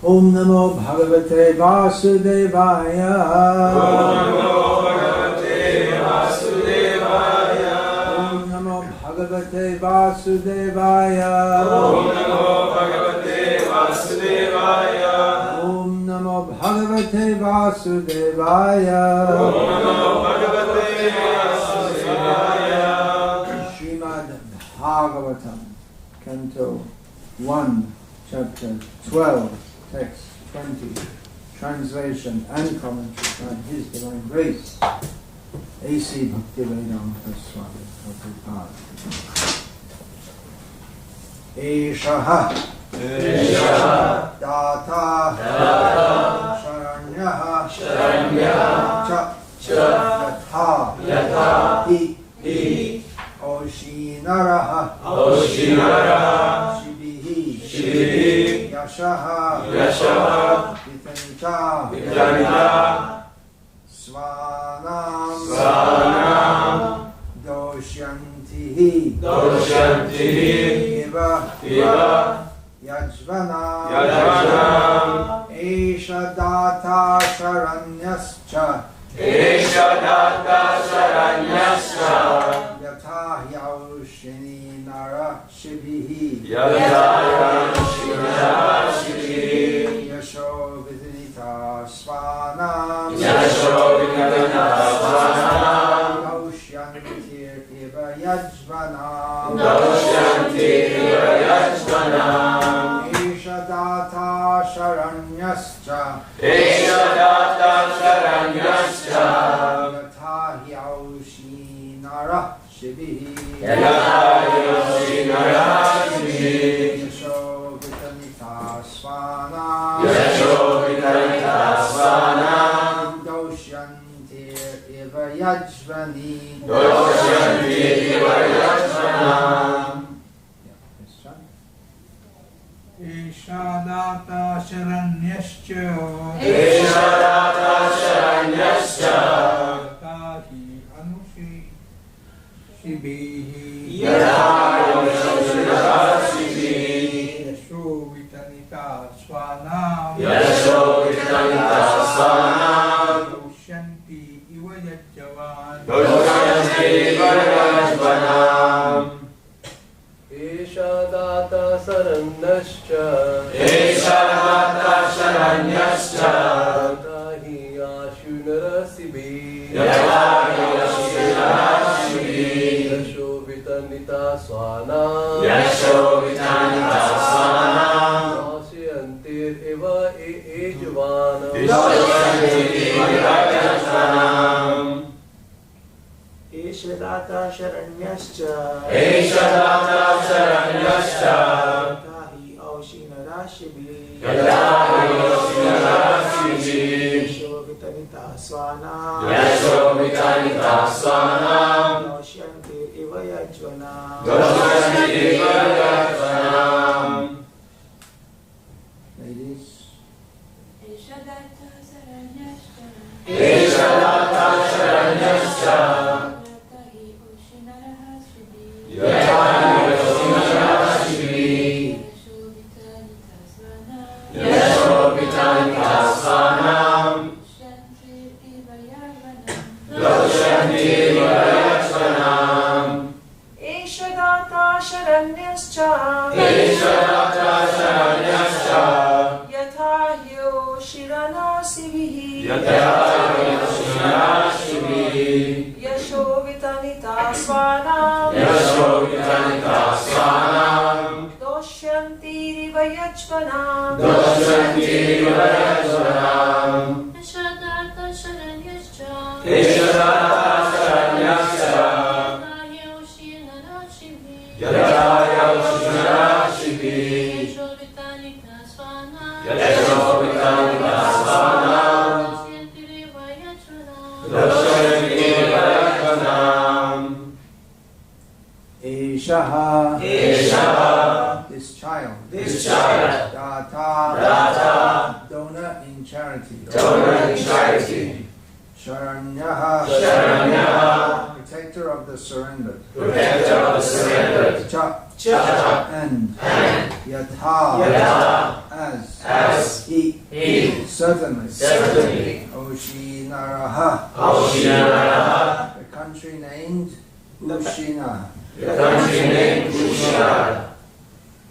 Om Namo Bhagavate Vasudevaya. Om Namo Bhagavate Vasudevaya. Om Namo Bhagavate Vasudevaya. Om Namo Bhagavate Vasudevaya. Om Namo Bhagavate Vasudevaya. Om Namo Bhagavate Vasudevaya. Srimad Bhagavatam, Canto 1, Chapter 12, Text 20, Translation and Commentary by His Divine Grace, A.C. Bhaktivedanta Swami Prabhupada. Eshaha Data Sharanyaha Yatha Hi Oshinaraha Shibihi Yashaha Vitanita Svanam Doshyantihi Iva Yajvanam Esha Data Sharanyascha Yatha Yaushini Nara Shibihi Yasho Vidinita Svanam Doshyantir Iva Yajvanam Esha Data Sharanyascha Yatha Yaushi Nara Shibihi Yasho Vitanita Svanam Doshyantir Iva Yajvani Eshadata Sharanyascha Tahi Anushi Shibihi Yasho Vitanita Svanam Dosyanti Iva Yajjavan Eshadata Saranyascha Tahi Ashunara Sibi Yasho Vitanita Svanam Dosyantir Eva Ejvanam Eshadata Sharanyascha Tahi Oshinara Shibi Yasho Vitanita Svanam Dosyantir Iva Yajvanam Ladies. Yasho Vitanita Svanam Doshyanti Iva Yajvanam Eshadata Sharanyascha Eshaha, this child, Data, donor in charity, Sharanyaha, protector of the surrendered, Cha, and Yatha, as, he, He. Certainly. Certainly. Ushinaraha. Aushinaraha. The country named Ushina. The country named Ushina.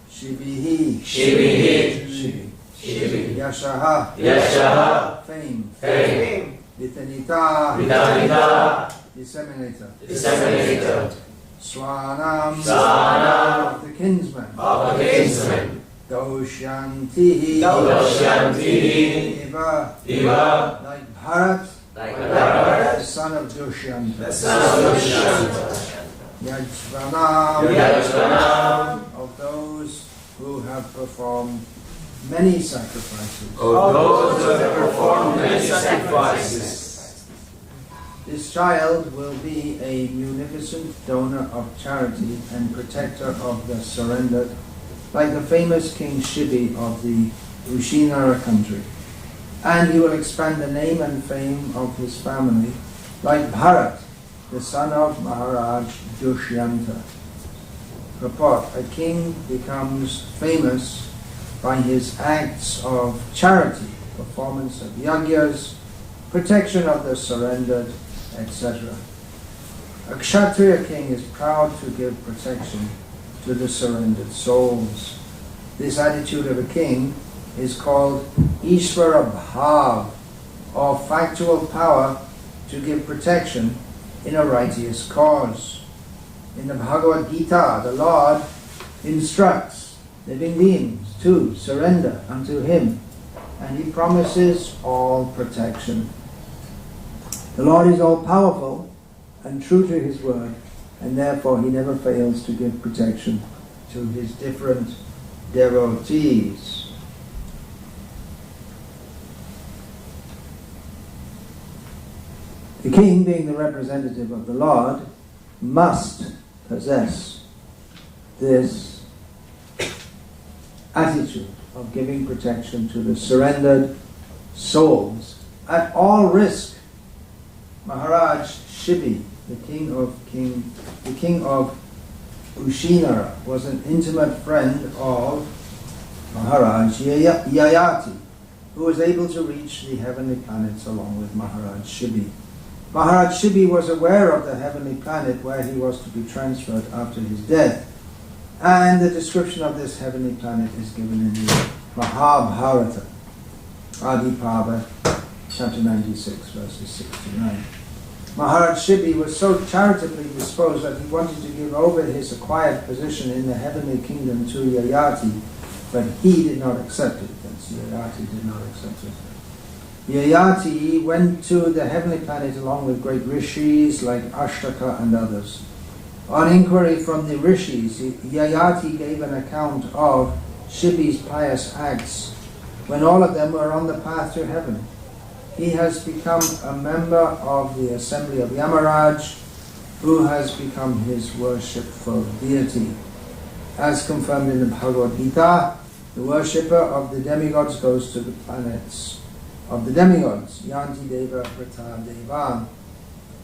Shibihi. Shibihi. Shibi. Shibi. Yashaha. Yashaha. Fame. Fame. Vitanita. Vitanita. Disseminator. Disseminator. Swanam. Swanam. Of the kinsman. Of the kinsman. Doshantihi. Doshantihi. Eva. Eva. Like Bharat. Like Bharat. The son of Dushyanta. The son of Dushyanta. Yajvanam. Yajvanam. Of those who have performed many sacrifices. Of those who have performed many sacrifices. This child will be a munificent donor of charity and protector of the surrendered, like the famous King Shibi of the Ushinara country. And he will expand the name and fame of his family, like Bharat, the son of Maharaj Dushyanta. Purport: a king becomes famous by his acts of charity, performance of yajnas, protection of the surrendered, etc. A Kshatriya king is proud to give protection to the surrendered souls. This attitude of a king is called Ishvara Bhav, or factual power to give protection in a righteous cause. In the Bhagavad Gita, the Lord instructs living beings to surrender unto Him, and He promises all protection. The Lord is all-powerful and true to His word, and therefore He never fails to give protection to His different devotees. The king, being the representative of the Lord, must possess this attitude of giving protection to the surrendered souls at all risk. Maharaj Shibi, the king of Ushinara, was an intimate friend of Maharaj Yayati, who was able to reach the heavenly planets along with Maharaj Shibi. Maharaj Shibi was aware of the heavenly planet where he was to be transferred after his death, and the description of this heavenly planet is given in the Mahabharata, Adi-Parva, chapter 96, verses 6 to 9. Maharaj Shibi was so charitably disposed that he wanted to give over his acquired position in the heavenly kingdom to Yayati, but he did not accept it. Yayati did not accept it. Yayati went to the heavenly planet along with great rishis like Ashtaka and others. On inquiry from the rishis, Yayati gave an account of Shibi's pious acts when all of them were on the path to heaven. He has become a member of the assembly of Yamaraj, who has become his worshipful deity. As confirmed in the Bhagavad Gita, the worshipper of the demigods goes to the planets of the demigods, Yanti Deva Prata Devan.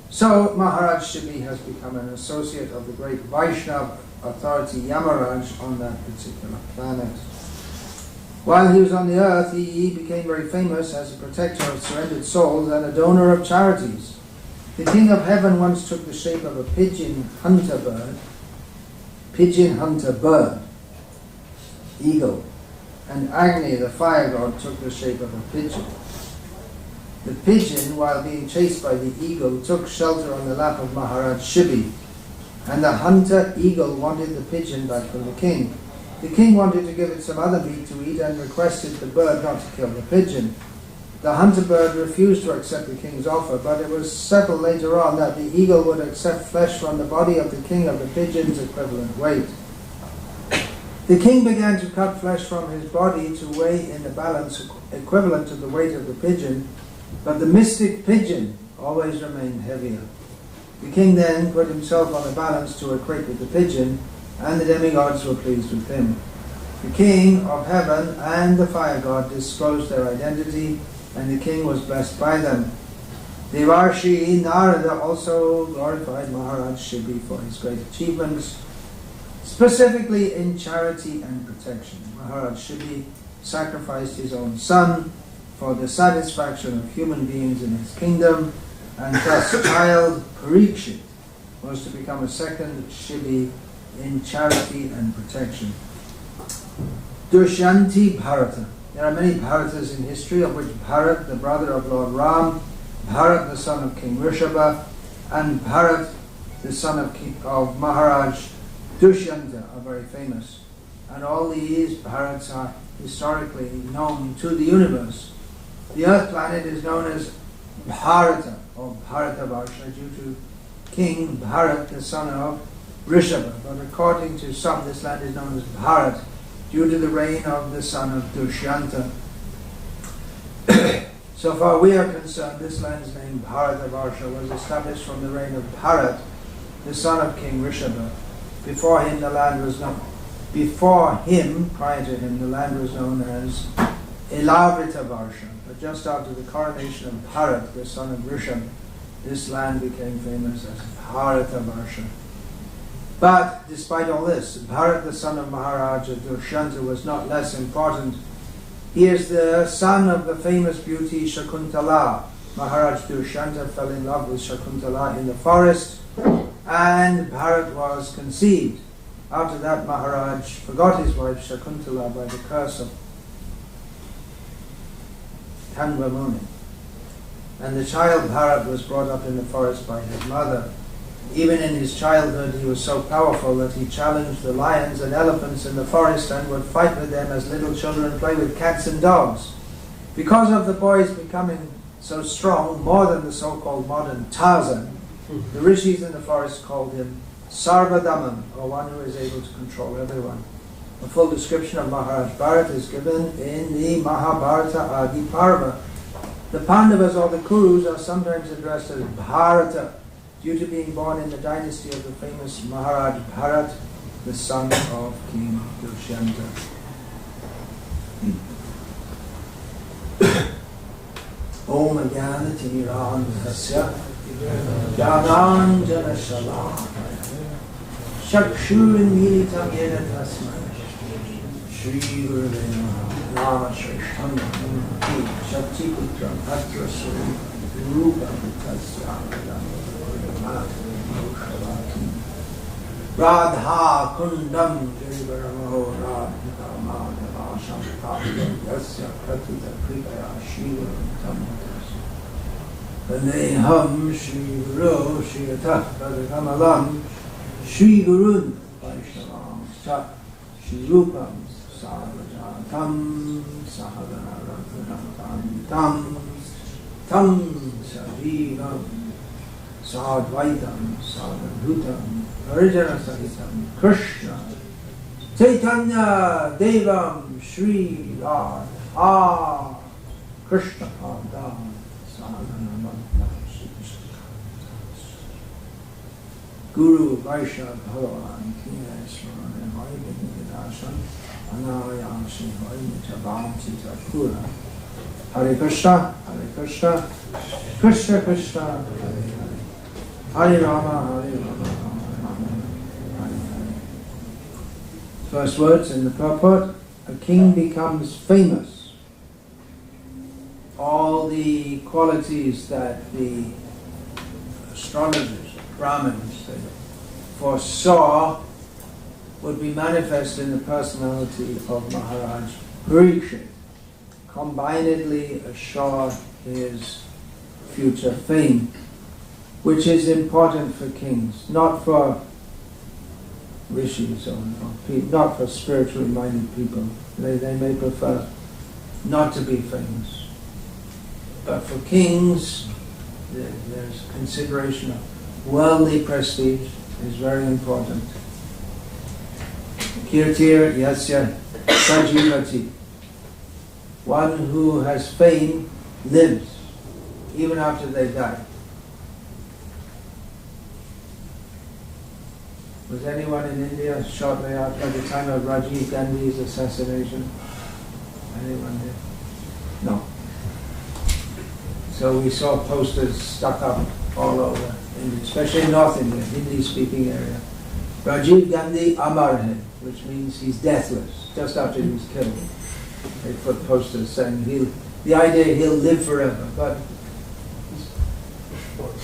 So Maharaj Shibi has become an associate of the great Vaishnava authority Yamaraj on that particular planet. While he was on the earth, he became very famous as a protector of surrendered souls and a donor of charities. The king of heaven once took the shape of a pigeon hunter bird, eagle, and Agni, the fire god, took the shape of a pigeon. The pigeon, while being chased by the eagle, took shelter on the lap of Maharaj Shibi, and the hunter eagle wanted the pigeon back from the king. The king wanted to give it some other meat to eat and requested the bird not to kill the pigeon. The hunter bird refused to accept the king's offer, but it was settled later on that the eagle would accept flesh from the body of the king of the pigeon's equivalent weight. The king began to cut flesh from his body to weigh in the balance equivalent to the weight of the pigeon, but the mystic pigeon always remained heavier. The king then put himself on the balance to equate with the pigeon, and the demigods were pleased with him. The king of heaven and the fire god disclosed their identity, and the king was blessed by them. Devarshi Narada also glorified Maharaj Shibi for his great achievements, specifically in charity and protection. Maharaj Shibi sacrificed his own son for the satisfaction of human beings in his kingdom, and thus child Parikshit was to become a second Shibi in charity and protection. Dushyanti Bharata. There are many Bharatas in history, of which Bharat, the brother of Lord Ram, Bharat, the son of King Rishabha, and Bharat, the son of Maharaj Dushyanta are very famous. And all these Bharats are historically known to the universe. The earth planet is known as Bharata, or Bharatavarsha, due to King Bharat, the son of Rishabha. But according to some, this land is known as Bharat, due to the reign of the son of Dushyanta. So far we are concerned, this land's name Bharatavarsha was established from the reign of Bharat, the son of King Rishabha. Before him, prior to him, the land was known as Ilavrita-varsha. But just after the coronation of Bharat, the son of Rishabha, this land became famous as Bharata-varsha. But despite all this, Bharat, the son of Maharaja Dushyanta, was not less important. He is the son of the famous beauty Shakuntala. Maharaj Dushyanta fell in love with Shakuntala in the forest, and Bharat was conceived. After that, Maharaj forgot his wife Shakuntala by the curse of Kanva Muni. And the child Bharat was brought up in the forest by his mother. Even in his childhood, he was so powerful that he challenged the lions and elephants in the forest and would fight with them as little children play with cats and dogs. Because of the boys becoming so strong, more than the so-called modern Tarzan, the rishis in the forest called him Sarvadamam, or one who is able to control everyone. A full description of Maharaj Bharat is given in the Mahabharata Adi Parva. The Pandavas, or the Kurus, are sometimes addressed as Bharata, due to being born in the dynasty of the famous Maharaj Bharat, the son of King Dushyanta. Om Jnana Timirandhasya Jnananjana Shalakaya Chakshurmilitam Yena Tasmai Shri Gurave Nama Shrishtam Shaktiputram Atra Suri Rupam Tasyam Radha Kundam Jirivaramaho Radha Madhavasham Pavya Yasya Pratita Kripaya Shivam Tamatas Vaneham Shri Guru Shri Atah Radhakamalam Shri Gurun Vaishnavam Sat Shri Rupam Sarvajatam Sahagana Radhanam Tam Sajivam Sadvaitam, Sadadhutam, Harijana Sahitam, Krishna, Chaitanya, Devam, Shri Radha, Krishna Padam, Sadhanamanta, Guru Vaishnav Bhagavan, Kineshwaran, and Vaibhagadashan, Anayamshi, Vaimichabhamsi, Takura. Hare Krishna, Krishna Krishna, Hare Hare. Hare Rama, Hare Rama, Rama Hare Hare. First words in the purport: a king becomes famous. All the qualities that the astrologers, Brahmins, foresaw would be manifest in the personality of Maharaj Parikshit, combinedly assure his future fame, which is important for kings, not for rishis or not for spiritually minded people. They may prefer not to be famous. But for kings, there's consideration of worldly prestige is very important. Kirtir yasya sajivati. One who has fame lives even after they die. Was anyone in India shortly after, at the time of Rajiv Gandhi's assassination? Anyone there? No. So we saw posters stuck up all over India, especially in North India, Hindi-speaking area. Rajiv Gandhi Amar Hai, which means he's deathless, just after he was killed. They put posters saying he'll the idea he'll live forever, but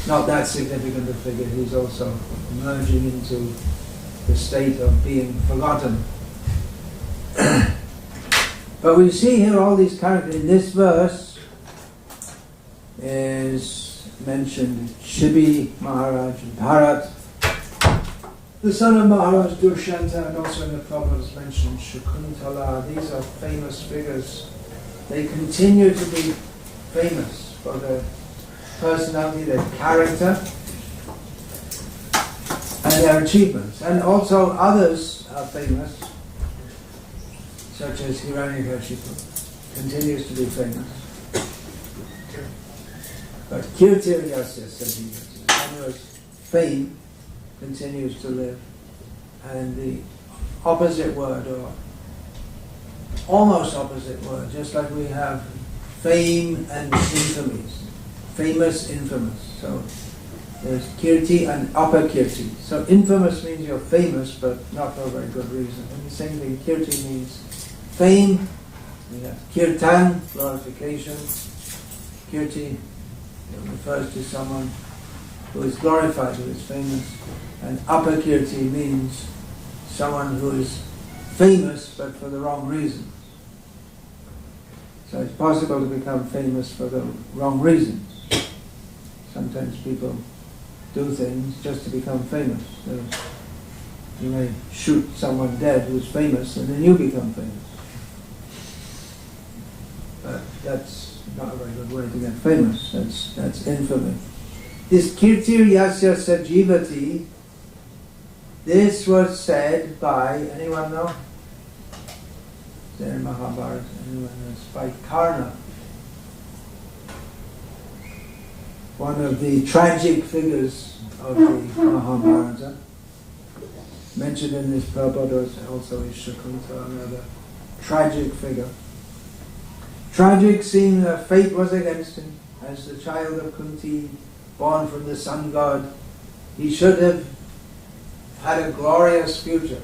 not that significant a figure. He's also merging into the state of being forgotten. But we see here all these characters. In this verse is mentioned Shibi Maharaj, Bharat, the son of Maharaj Durshanta, and also in the Prabhupada is mentioned Shakuntala. These are famous figures. They continue to be famous for their personality, their character, and their achievements. And also others are famous, such as Hiranyakashipu, continues to be famous. But Kirtiryasya Sajivati, Manur's fame continues to live. And the opposite word, or almost opposite word, just like we have fame and infamy. Famous, infamous. So there's kirti and apakirti. So infamous means you're famous, but not for a very good reason. And the same thing, kirti means fame. We have kirtan, glorification. Kirti refers to someone who is glorified, who is famous. And apakirti means someone who is famous, but for the wrong reasons. So it's possible to become famous for the wrong reasons. Sometimes people do things just to become famous. So you may shoot someone dead who's famous, and then you become famous. But that's not a very good way to get famous. That's infamy. This Kirtir Yasya Sajivati, this was said by, anyone know? There in Mahabharata, anyone knows? By Karna. One of the tragic figures of the Mahabharata. Mentioned in this Prabhupada also is Shakuntala, another tragic figure. Tragic, seeing that fate was against him. As the child of Kunti, born from the sun god, he should have had a glorious future.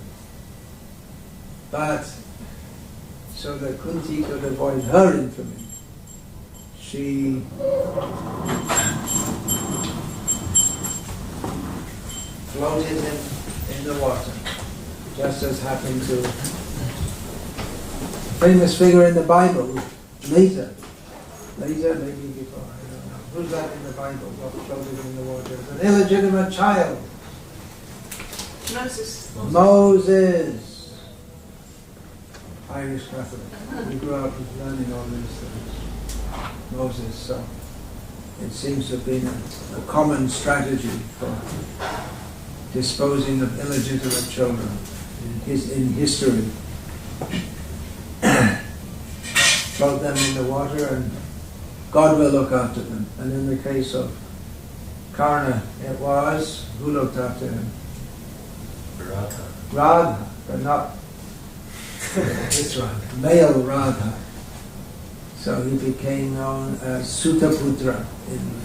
But so that Kunti could avoid her infamy, she floated him in the water, just as happened to a famous figure in the Bible, later, maybe before, I don't know. Who's that in the Bible, what floated in the water? An illegitimate child. Moses. Irish Catholic. We grew up learning all these things. Moses, so it seems to have been a common strategy for disposing of illegitimate children in history. Float them in the water and God will look after them. And in the case of Karna, it was, who looked after him? Radha, but not this Radha, male Radha. So he became known as Sutaputra in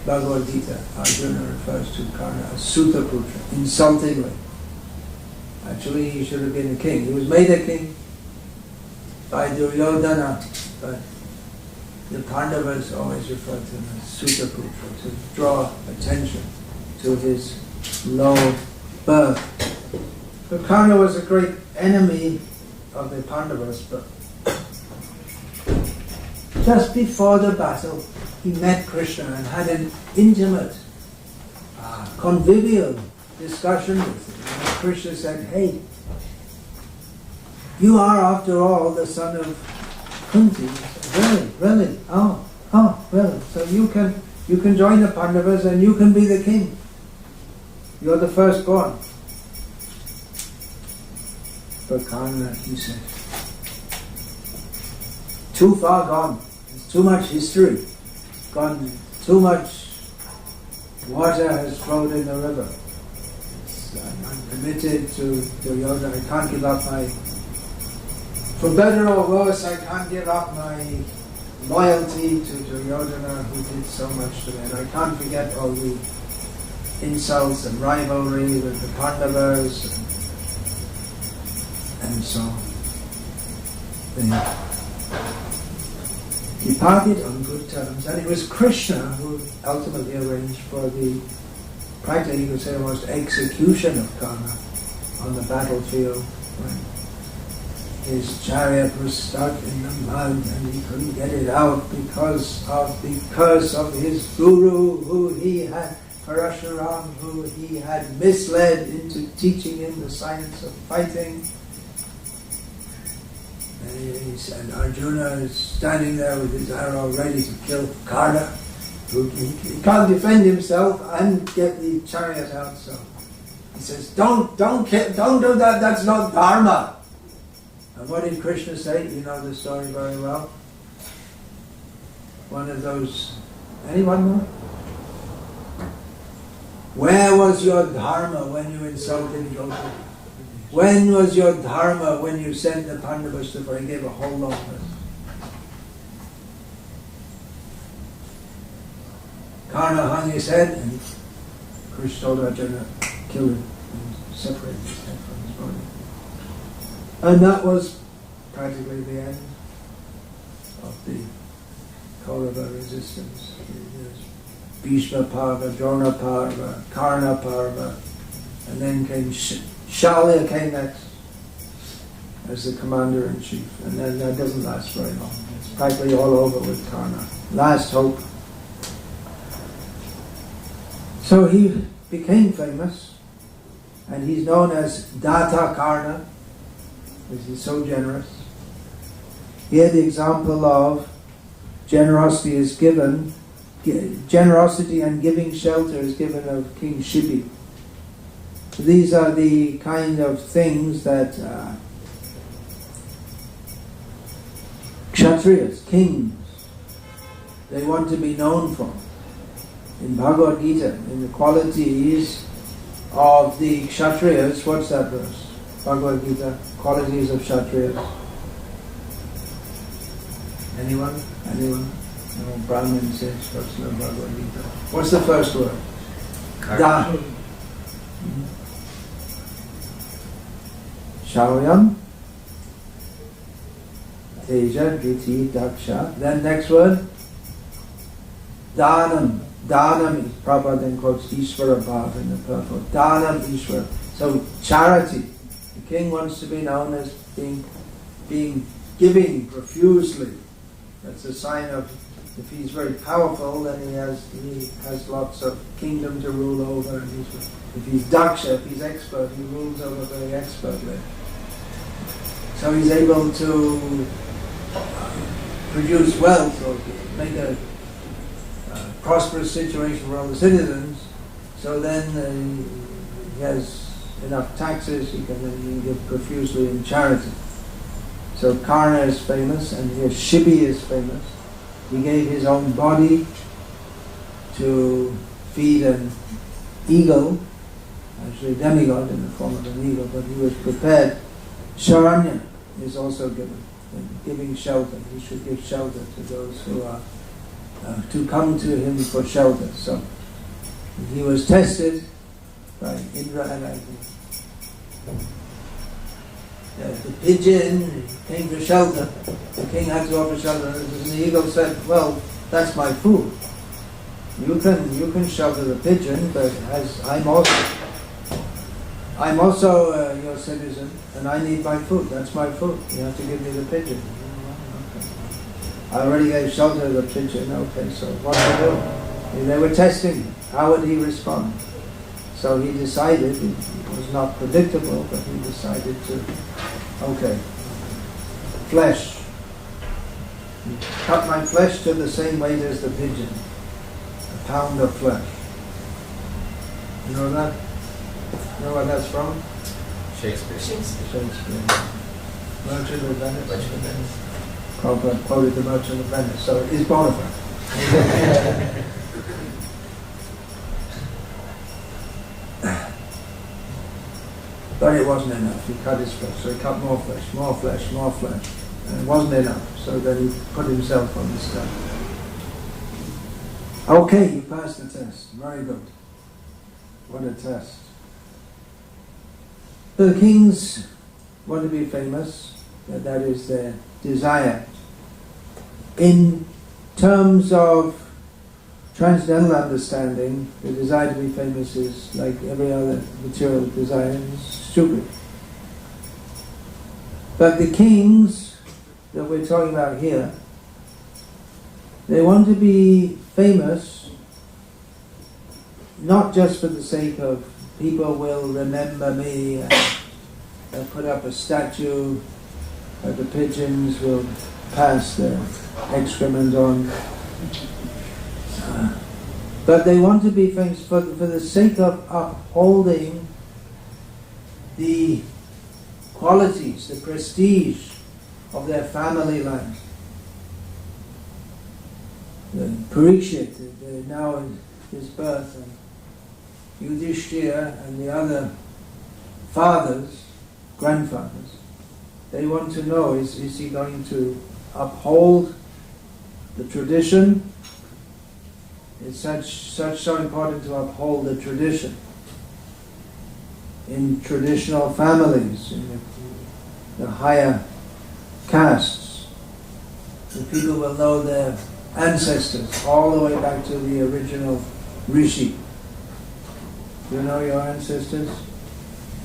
Bhagavad Gita. Arjuna refers to Karna as Sutaputra, insultingly. Actually, he should have been a king. He was made a king by Duryodhana, but the Pandavas always referred to him as Sutaputra to draw attention to his low birth. So Karna was a great enemy of the Pandavas, but just before the battle, he met Krishna and had an intimate, convivial discussion with him. And Krishna said, "Hey, you are after all the son of Kunti." Really? Oh, really? So you can join the Pandavas and you can be the king. You're the firstborn. But Karna, he said, too far gone. There's too much history gone. Too much water has flowed in the river. I'm committed to yoga. I can't give up my, for better or worse, I can't give up my loyalty to Duryodhana who did so much to me. And I can't forget all the insults and rivalry with the Pandavas and so on. departed on good terms. And it was Krishna who ultimately arranged for the, practically you could say almost execution of Karna on the battlefield. When his chariot was stuck in the mud and he couldn't get it out because of the curse of his guru who he had, Varnashrama, who he had misled into teaching him the science of fighting. And Arjuna is standing there with his arrow ready to kill Karna, who he can't defend himself and get the chariot out. So he says, don't do that, that's not Dharma. And what did Krishna say? You know the story very well. One of those, anyone more? Where was your Dharma when you insulted Draupadi? When was your Dharma when you sent the Pandavas to fight? He gave a whole long list. Karna hung his head and Krishna told Arjuna, kill him and separate his head from his body. And that was practically the end of the Kaurava resistance. Bhishma Parva, Drona Parva, Karna Parva, and then came Shalya came next as the commander-in-chief, and then that doesn't last very long. It's practically all over with Karna. Last hope. So he became famous, and he's known as Data Karna, because he's so generous. Here the example of generosity is given, generosity and giving shelter is given of King Shibi. So these are the kind of things that Kshatriyas, kings, they want to be known for. In Bhagavad Gita, in the qualities of the Kshatriyas, what's that verse? Bhagavad Gita, qualities of Kshatriyas. Anyone? Anyone? No, Brahmin says, what's the Bhagavad Gita? What's the first word? Da. Shauriyam, Teja, Driti, Daksha. Then next word, Dhanam. Dhanam is Prabhupada then quotes Ishvara Bhav in the purport. Dhanam Ishvara. So charity. The king wants to be known as being giving profusely. That's a sign of, if he's very powerful, then he has lots of kingdom to rule over. And if he's Daksha, if he's expert, he rules over very expertly. So he's able to produce wealth or make a prosperous situation for all the citizens. So then he has enough taxes, he can give profusely in charity. So Karna is famous, and here Shibi is famous. He gave his own body to feed an eagle, actually a demigod in the form of an eagle, but he was prepared. Charanya is also given, giving shelter. He should give shelter to those who are to come to him for shelter. So he was tested by Indra and Agni. The pigeon came to shelter. The king had to offer shelter, and the eagle said, "Well, that's my food. You can shelter the pigeon, but as I'm also your citizen, and I need my food. That's my food. You have to give me the pigeon." Okay. I already gave shelter to the pigeon. Okay, so what to do? They were testing him. How would he respond? So he decided, it was not predictable, but he decided to, okay, flesh. Cut my flesh to the same weight as the pigeon. A pound of flesh. You know that? You know what that's from? Shakespeare. Shakespeare. Merchant of Venice. Prabhupada quoted the Merchant of Venice, so it is bona fide. But it wasn't enough. He cut his flesh, so he cut more flesh, and it wasn't enough. So then he put himself on the stone. Okay, you passed the test. Very good. What a test. The kings want to be famous. That is their desire. In terms of transcendental understanding, the desire to be famous is like every other material desire, is stupid. But the kings that we're talking about here, they want to be famous not just for the sake of people will remember me and put up a statue, the pigeons will pass their excrement on. But they want to be famous for the sake of upholding the qualities, the prestige of their family life. Parikshit, now his birth, and Yudhishthira and the other fathers, grandfathers, they want to know, is he going to uphold the tradition? It's so important to uphold the tradition in traditional families, in the higher castes. The people will know their ancestors all the way back to the original rishi. You know your ancestors?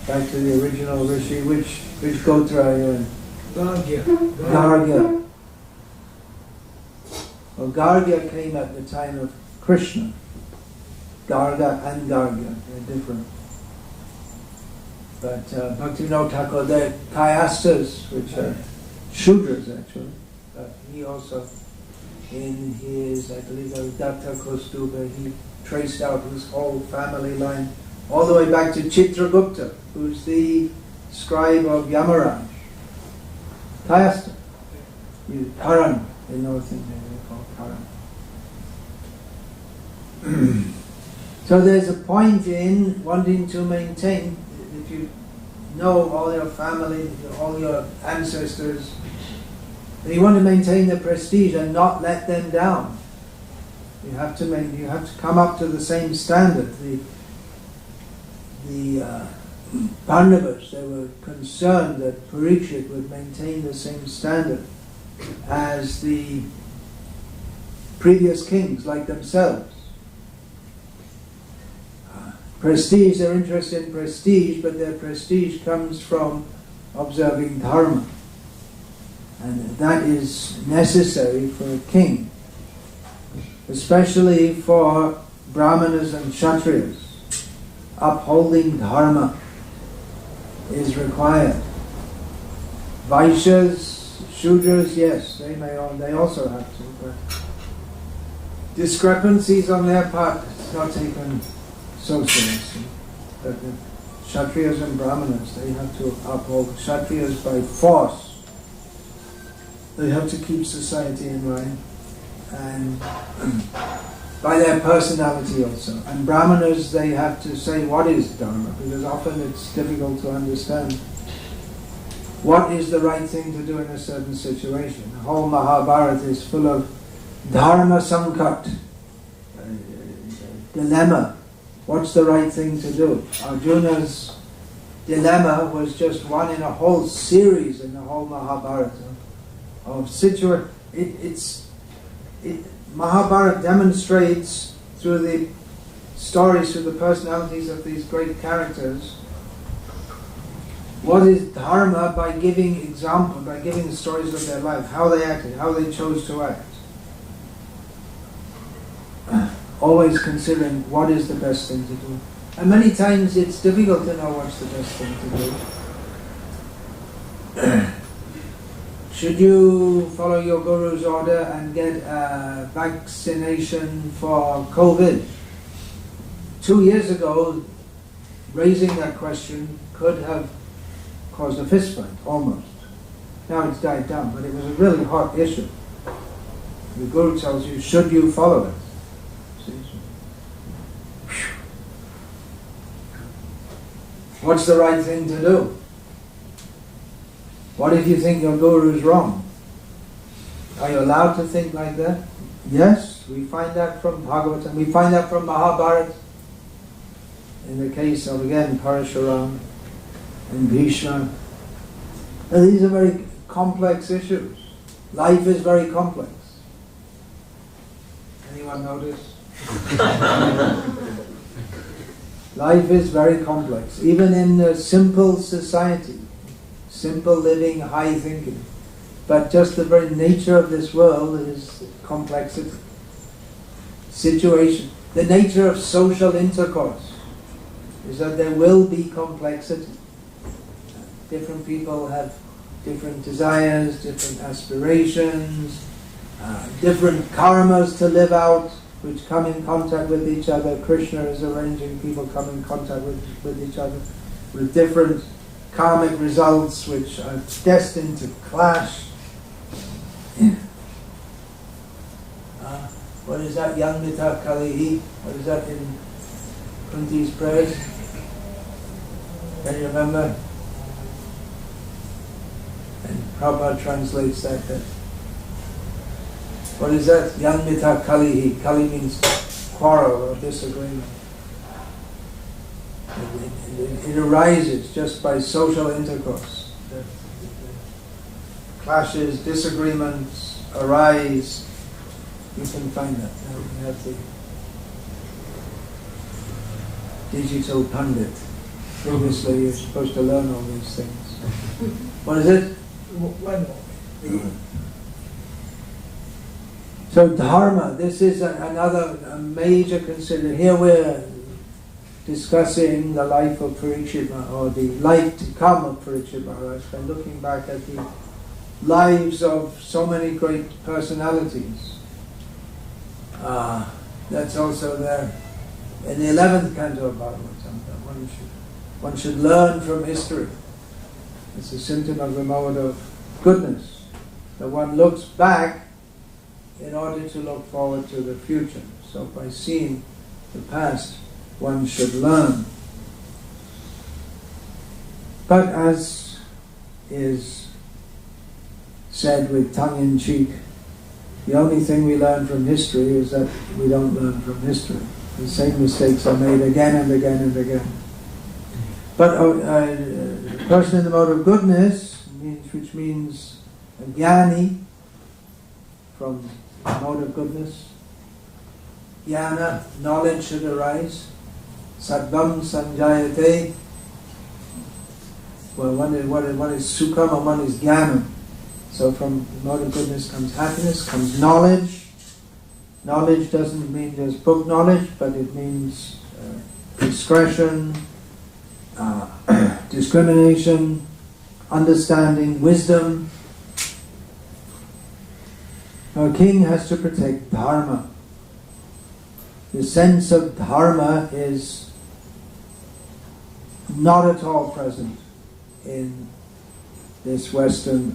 Back to the original rishi. Which gotra are you in? Gargya. Well, Gargya came at the time of Krishna. Garga and Gargya, they're different. But Bhaktivinoda Thakur, they're Kayastas, which are Shudras actually. But he also, in his, I believe it was Datta Kostuba, he traced out his whole family line all the way back to Chitragupta, who's the scribe of Yamaraj. Kayasta. Charan in North India, they call Charan. So there's a point in wanting to maintain, if you know all your family, all your ancestors, you want to maintain their prestige and not let them down. You have to come up to the same standard. The Pandavas, they were concerned that Parikshit would maintain the same standard as the previous kings, like themselves. Prestige, they're interested in prestige, but their prestige comes from observing Dharma. And that is necessary for a king, especially for Brahmanas and Kshatriyas. Upholding Dharma is required. Vaishyas, Shudras, yes, they also have to, but discrepancies on their part is not taken so seriously. But the Kshatriyas and Brahmanas, they have to uphold. Kshatriyas by force. They have to keep society in line, and by their personality also. And Brahmanas, they have to say what is Dharma, because often it's difficult to understand what is the right thing to do in a certain situation. The whole Mahabharata is full of Dharma-Sankat, dilemma. What's the right thing to do? Arjuna's dilemma was just one in a whole series in the whole Mahabharata of Mahabharata demonstrates through the stories, through the personalities of these great characters, what is Dharma by giving example, by giving the stories of their life, how they acted, how they chose to act. Always considering what is the best thing to do. And many times it's difficult to know what's the best thing to do. Should you follow your Guru's order and get a vaccination for COVID? 2 years ago, raising that question could have caused a fist fight, almost. Now it's died down, but it was a really hot issue. The Guru tells you, should you follow it? What's the right thing to do? What if you think your Guru is wrong? Are you allowed to think like that? Yes, we find that from Bhagavatam, we find that from Mahabharata. In the case of, again, Parashuram and Bhishma. And these are very complex issues. Life is very complex. Anyone notice? Life is very complex, even in a simple society, simple living, high thinking. But just the very nature of this world is complexity. Situation, the nature of social intercourse is that there will be complexity. Different people have different desires, different aspirations, different karmas to live out, which come in contact with each other. Krishna is arranging people come in contact with each other, with different karmic results which are destined to clash. What is that? Yamnita Kalihi? What is that in Kunti's prayers? Can you remember? And Prabhupada translates that. What is that? Yamnita Kalihi. Kali means quarrel or disagreement. It arises just by social intercourse. The clashes, disagreements arise. You can find that. Now we have the digital pundit. Previously you're supposed to learn all these things. What is it? One more. So Dharma, this is another major consideration. Here we're discussing the life of Parikshit, or the life to come of Parikshit Maharaj, by looking back at the lives of so many great personalities. That's also there in the 11th canto of Bhagavatam. One should learn from history. It's a symptom of the mode of goodness, that one looks back in order to look forward to the future. So by seeing the past, one should learn. But as is said with tongue-in-cheek, the only thing we learn from history is that we don't learn from history. The same mistakes are made again and again and again. But a person in the mode of goodness, which means a jnani, from the mode of goodness, jnana, knowledge should arise. Sattvam sanjayate. Well, one is sukham and one is jnana. So from the mode of goodness comes happiness, comes knowledge. Knowledge doesn't mean just book knowledge, but it means discretion, discrimination, understanding, wisdom. Now, a king has to protect Dharma. The sense of Dharma is not at all present in this Western,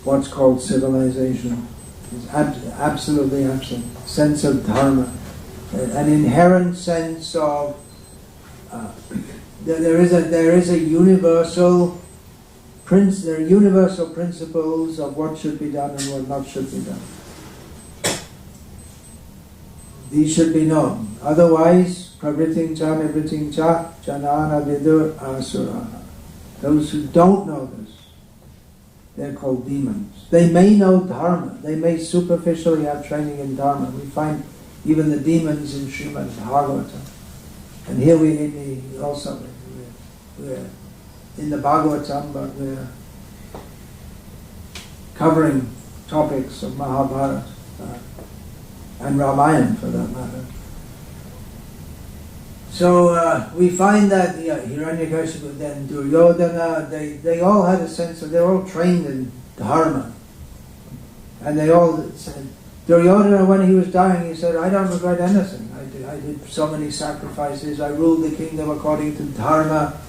what's called civilization. It's absolutely absent. Sense of Dharma. An inherent sense of there is a universal there are universal principles of what should be done and what not should be done. These should be known. Otherwise, pravriting cha nivriting cha janana vidur asura. Those who don't know this, they're called demons. They may know Dharma. They may superficially have training in Dharma. We find even the demons in Srimad Bhagavatam. And here we're in the Bhagavatam, but we're covering topics of Mahabharata and Ramayana for that matter. So we find that Hiranyakashipu, then Duryodhana, they all had a sense of, they're all trained in Dharma. And they all said, Duryodhana, when he was dying, he said, I don't regret anything. I did so many sacrifices, I ruled the kingdom according to Dharma.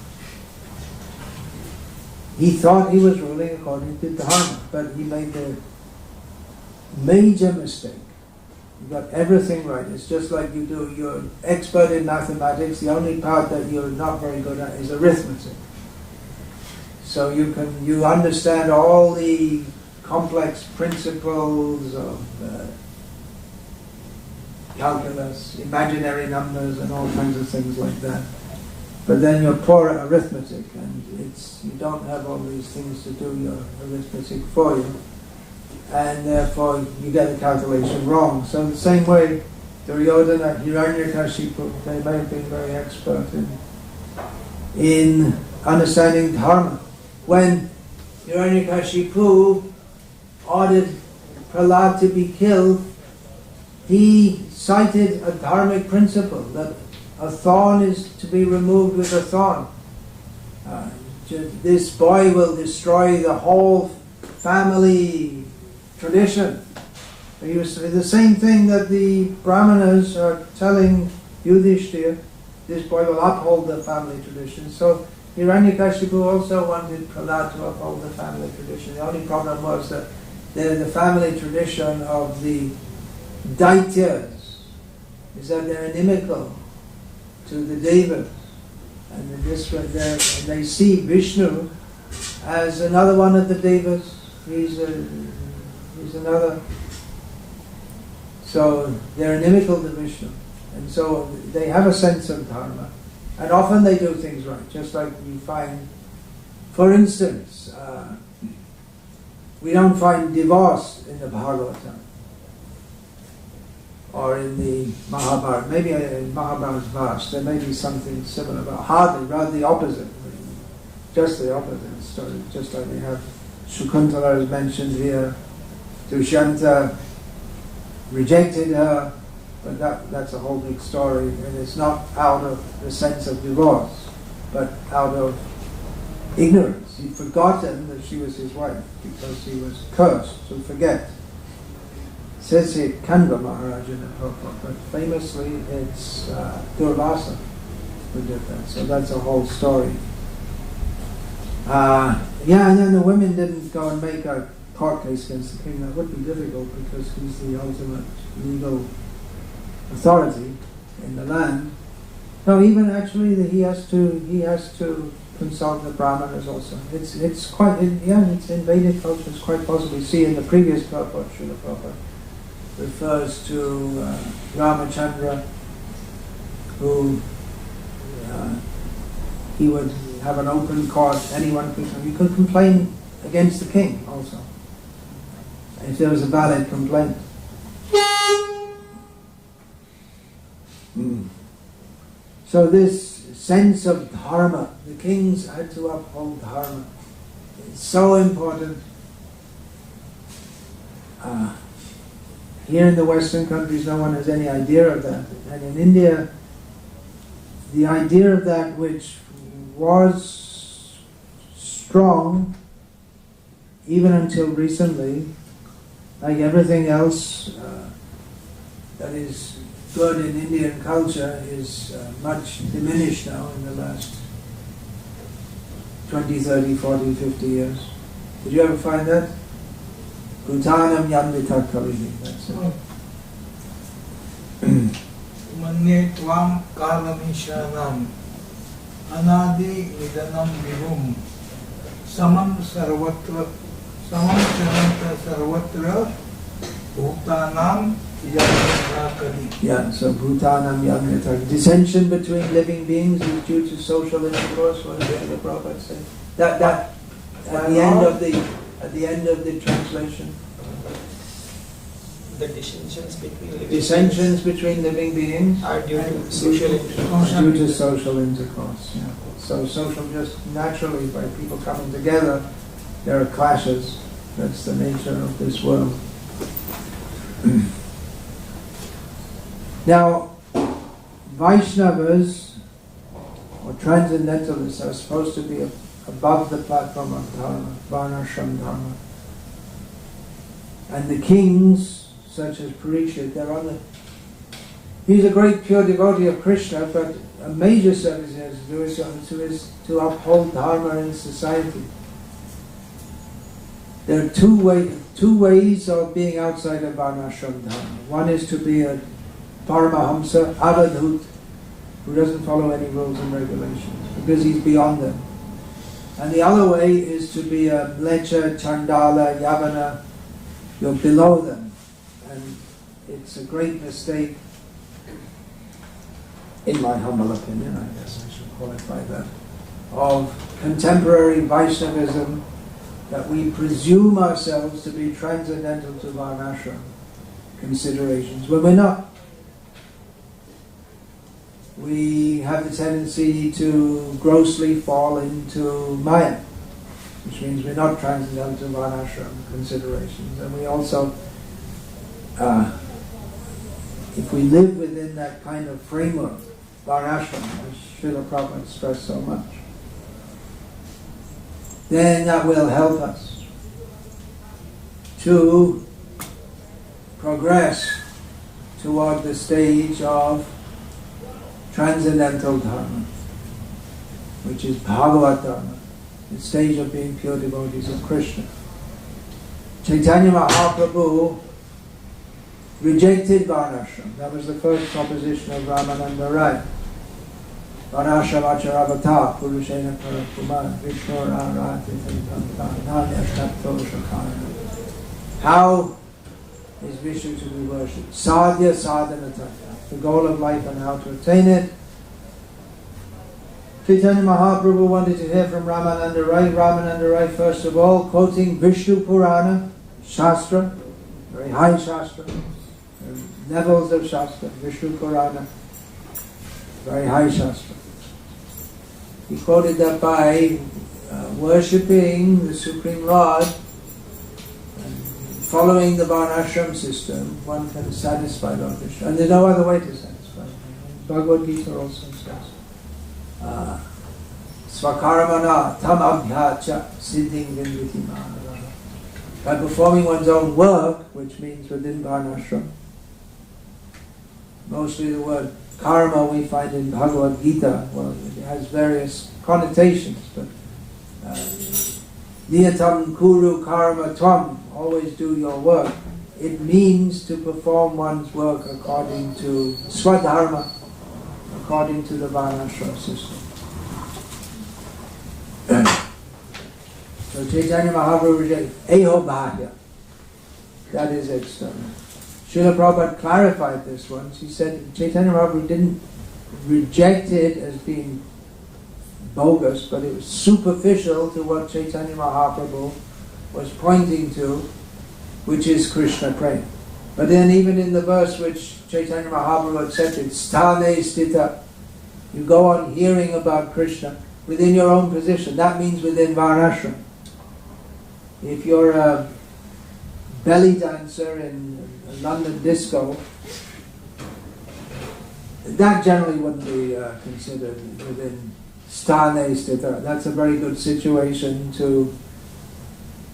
He thought he was ruling according to Dharma, but he made the major mistake. You got everything right. It's just like you're an expert in mathematics. The only part that you're not very good at is arithmetic. So you understand all the complex principles of calculus, imaginary numbers, and all kinds of things like that. But then you're poor at arithmetic, and you don't have all these things to do your arithmetic for you. and therefore you get the calculation wrong. So the same way, Duryodhana, Hiranyakashipu, they may have been very expert in understanding Dharma. When Hiranyakashipu ordered Prahlad to be killed, he cited a dharmic principle that a thorn is to be removed with a thorn. This boy will destroy the whole family tradition. He was the same thing that the Brahmanas are telling Yudhishthira, this boy will uphold the family tradition. So Hiranyakashipu also wanted Prahlad to uphold the family tradition. The only problem was that the family tradition of the Daityas is that they're inimical to the Devas. And in this way, they see Vishnu as another one of the Devas. He's another. So they're inimical to Vishnu. And so they have a sense of Dharma. And often they do things right. Just like you find, for instance, we don't find divorce in the Bhagavatam or in the Mahabharata. Maybe in Mahabharata's vast, there may be something similar, but hardly, rather the opposite. Just the opposite story. Just like we have Shakuntala is mentioned here, Dushyanta rejected her, but that's a whole big story, and it's not out of the sense of divorce, but out of ignorance. He'd forgotten that she was his wife because he was cursed to forget. It says here Kanva Maharaj in the purport, but famously it's Durvasa who did that. So that's a whole story. And then the women didn't go and make a court case against the king. That would be difficult because he's the ultimate legal authority in the land. No, even actually he has to consult the Brahmanas also. It's quite it's in Vedic culture. It's quite possible. You see in the previous purport, Srila Prabhupada refers to Ramachandra, who he would have an open court. Anyone could complain against the king also, if there was a valid complaint. So this sense of Dharma, the kings had to uphold Dharma. It's so important. Here in the Western countries, no one has any idea of that. And in India, the idea of that which was strong, even until recently, like everything else that is good in Indian culture, is much diminished now in the last 20, 30, 40, 50 years. Did you ever find that? Bhutanam yamdita kalini. That's it. Manye tvam kalamishanam anadi nidanam vibhum samam sarvatra charanta sarvatra bhutanam yamdita kali. Yeah, so bhutanam yamdita. Dissension between living beings is due to social intercourse. What did the Prabhupada say? That at the end of the translation. The dissensions between living beings are due to social intercourse. Due to social intercourse, yeah. So social, just naturally, by people coming together, there are clashes. That's the nature of this world. Now, Vaishnavas, or transcendentalists, are supposed to be above the platform of Dharma, Varnashrama Dharma. And the kings, such as Parikshit, they're on the... He's a great pure devotee of Krishna, but a major service he has to do is to uphold Dharma in society. There are two ways of being outside of Varnashrama Dharma. One is to be a Paramahamsa, Avadhut, who doesn't follow any rules and regulations, because he's beyond them. And the other way is to be a Mlecha, Chandala, Yavana. You're below them. And it's a great mistake, in my humble opinion, I guess I should qualify that, of contemporary Vaishnavism, that we presume ourselves to be transcendental to Varnashrama considerations when we're not. We have the tendency to grossly fall into Maya, which means we're not transcendental to Varnashrama considerations. And we also, if we live within that kind of framework, Varnashrama, which Srila Prabhupada stressed so much, then that will help us to progress toward the stage of transcendental Dharma, which is Bhagavat Dharma, the stage of being pure devotees of Krishna. Chaitanya Mahaprabhu rejected Varnashrama. That was the first proposition of Ramananda Rai. Varnashrama Charavata Purushena Parakumar Vishnu Arati Nanyashtapto Shakana. How is Vishnu to be worshipped? Sadhya Sadhanata, the goal of life and how to attain it. Chaitanya Mahaprabhu wanted to hear from Ramananda Rai. Ramananda Rai, first of all, quoting Vishnu Purana, Shastra, very high Shastra, levels of Shastra, Vishnu Purana, very high Shastra. He quoted that by worshipping the Supreme Lord, following the Varnashram system, one can satisfy Lord Vishnu. And there's no other way to satisfy him. Bhagavad Gita also says, Svakaramana tam abhyacha siddhing vindhiti manara. By performing one's own work, which means within Varnashram. Mostly the word karma we find in Bhagavad Gita. Well, it has various connotations, but niyatam kuru karma tvam, always do your work. It means to perform one's work according to swadharma, according to the Varnashrama system. So Chaitanya Mahaprabhu rejected eho bahya, that is external. Srila Prabhupada clarified this once. He said Chaitanya Mahaprabhu didn't reject it as being bogus, but it was superficial to what Chaitanya Mahaprabhu was pointing to, which is Krishna prema. But then even in the verse which Chaitanya Mahaprabhu accepted, sthane stita, you go on hearing about Krishna within your own position. That means within Varnashram. If you're a belly dancer in a London disco, that generally wouldn't be considered within sthane stita. That's a very good situation to,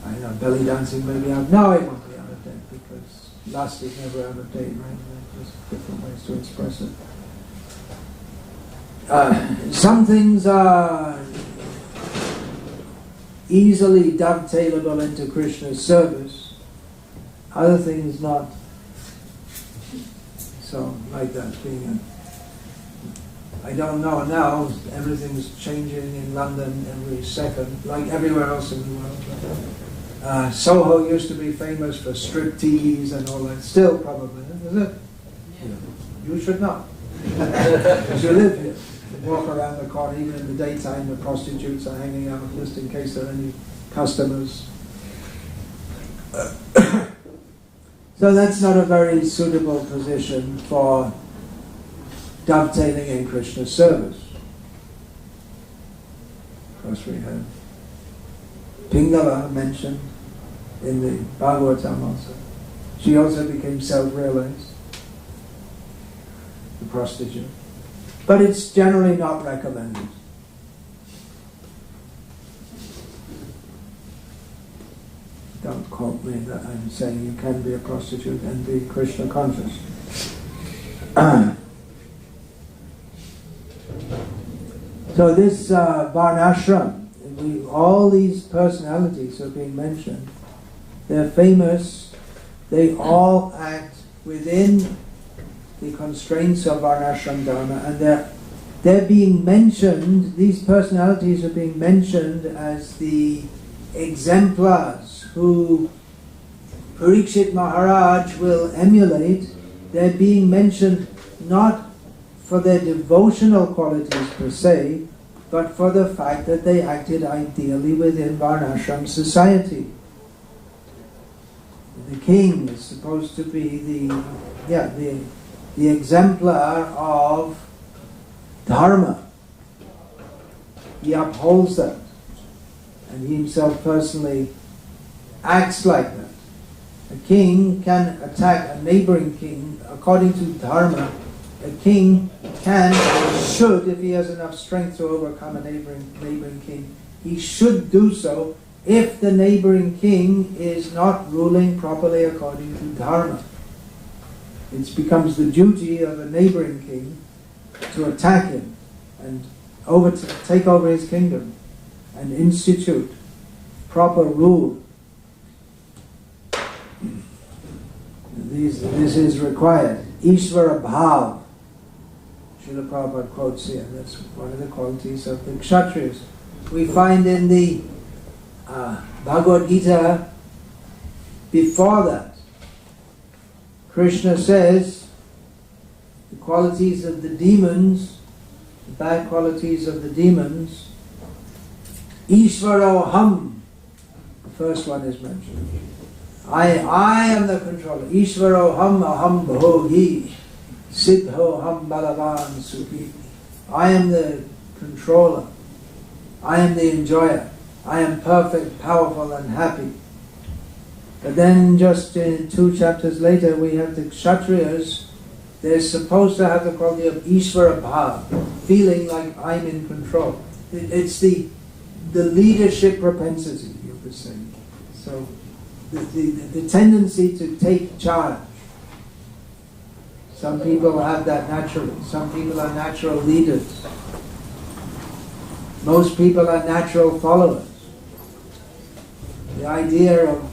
I know, belly dancing maybe out. No, it won't be out of date because lust is never out of date, right? There's different ways to express it. Some things are easily dovetailable into Krishna's service, other things not. So, like that being I don't know now, everything's changing in London every second, like everywhere else in the world. Soho used to be famous for striptease and all that, still probably, is it? Yeah. You should know. Because you live here. You walk around the corner, even in the daytime, the prostitutes are hanging out just in case there are any customers. So that's not a very suitable position for dovetailing in Krishna's service. Of course we have Pingala mentioned in the Bhagavatam also. She also became self-realized, the prostitute. But it's generally not recommended. Don't quote me that I'm saying you can be a prostitute and be Krishna conscious. So this Varnashram, all these personalities are being mentioned. They're famous. They all act within the constraints of Varnashram Dharma, and they're being mentioned. These personalities are being mentioned as the exemplars who Parikshit Maharaj will emulate. They're being mentioned not for their devotional qualities per se, but for the fact that they acted ideally within Varnashram society. The king is supposed to be the exemplar of Dharma. He upholds that, and he himself personally acts like that. A king can attack a neighboring king according to Dharma. A king can or should, if he has enough strength to overcome a neighboring king, he should do so if the neighboring king is not ruling properly according to Dharma. It becomes the duty of a neighboring king to attack him and take over his kingdom and institute proper rule. This is required. Ishvara Bhav. Srila Prabhupada quotes here. That's one of the qualities of the Kshatriyas. We find in the Bhagavad Gita, before that, Krishna says the qualities of the demons, the bad qualities of the demons, Ishvaroham, the first one is mentioned. I am the controller. Ishvaroham aham bhogi, siddhoham balavan suhi. I am the controller. I am the enjoyer. I am perfect, powerful and happy. But then just 2 chapters later we have the Kshatriyas. They're supposed to have the quality of Ishvara Bhav, feeling like I'm in control. It's the leadership propensity, you could say. So the tendency to take charge. Some people have that naturally. Some people are natural leaders. Most people are natural followers. The idea of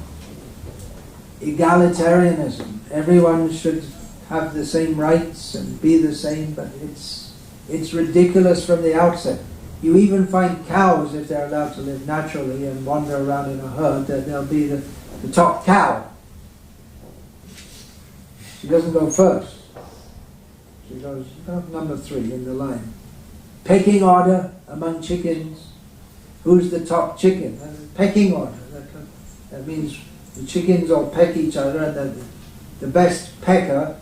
egalitarianism, everyone should have the same rights and be the same, but it's ridiculous from the outset. You even find cows, if they're allowed to live naturally and wander around in a herd, that they'll be the top cow. She doesn't go first. She goes number 3 in the line. Pecking order among chickens. Who's the top chicken? Pecking order. That means the chickens all peck each other, and the best pecker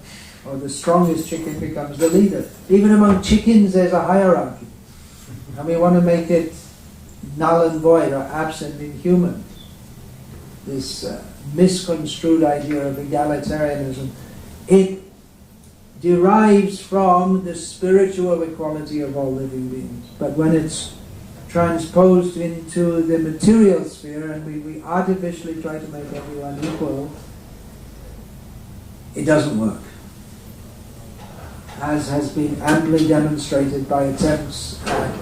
or the strongest chicken becomes the leader. Even among chickens there's a hierarchy. And we want to make it null and void or absent in humans. This misconstrued idea of egalitarianism, it derives from the spiritual equality of all living beings. But when it's transposed into the material sphere and we artificially try to make everyone equal, it doesn't work. As has been amply demonstrated by attempts at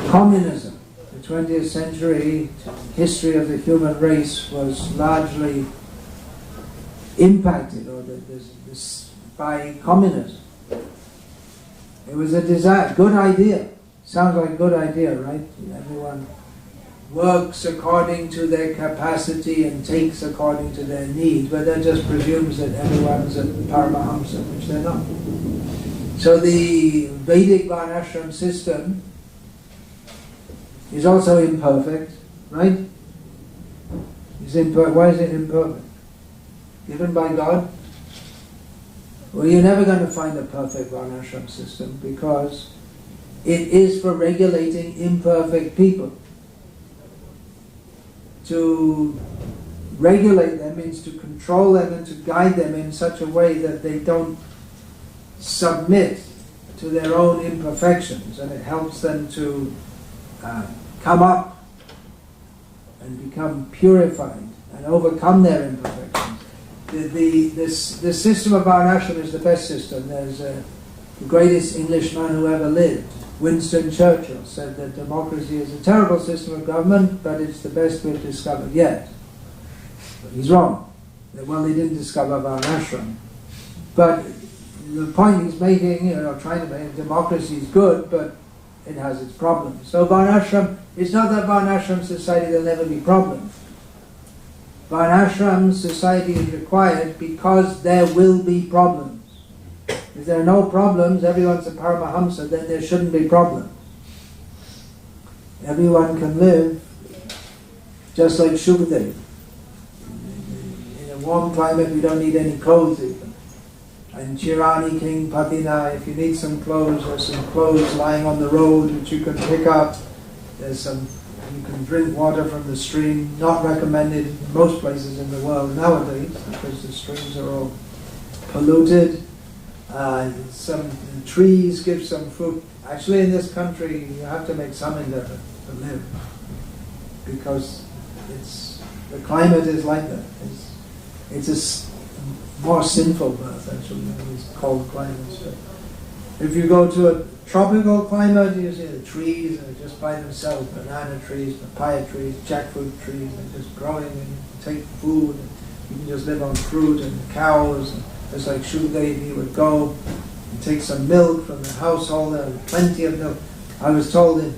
communism. The 20th century history of the human race was largely impacted by communism. It was a good idea. Sounds like a good idea, right? Everyone works according to their capacity and takes according to their need, but that just presumes that everyone's a Paramahamsa, which they're not. So the Vedic Varnashram system is also imperfect, right? Why is it imperfect? Given by God? Well, you're never going to find a perfect Varnashram system because it is for regulating imperfect people. To regulate them means to control them and to guide them in such a way that they don't submit to their own imperfections, and it helps them to come up and become purified and overcome their imperfections. The system of Varnashram is the best system. There's the greatest Englishman who ever lived, Winston Churchill, said that democracy is a terrible system of government, but it's the best we've discovered yet. But he's wrong. Well, they didn't discover Varnashram. But the point he's making, trying to make, democracy is good, but it has its problems. So Varnashram, it's not that Varnashram society there'll never be problems. Varnashram society is required because there will be problems. If there are no problems, everyone's a Paramahamsa, then there shouldn't be problems. everyone can live just like Shukadev. In a warm climate, we don't need any clothes even. And Chirani King Patina, if you need some clothes, there's some clothes lying on the road which you can pick up. There's some, you can drink water from the stream, not recommended in most places in the world nowadays because the streams are all polluted. Some trees give some fruit. Actually in this country you have to make some endeavor to live because the climate is like that. It's a more sinful birth actually than these cold climates. But if you go to a tropical climate, you see the trees are just by themselves, banana trees, papaya trees, jackfruit trees, they're just growing and you can take food and you can just live on fruit and cows. And just like Shukadev, he would go and take some milk from the household, there was plenty of milk. I was told in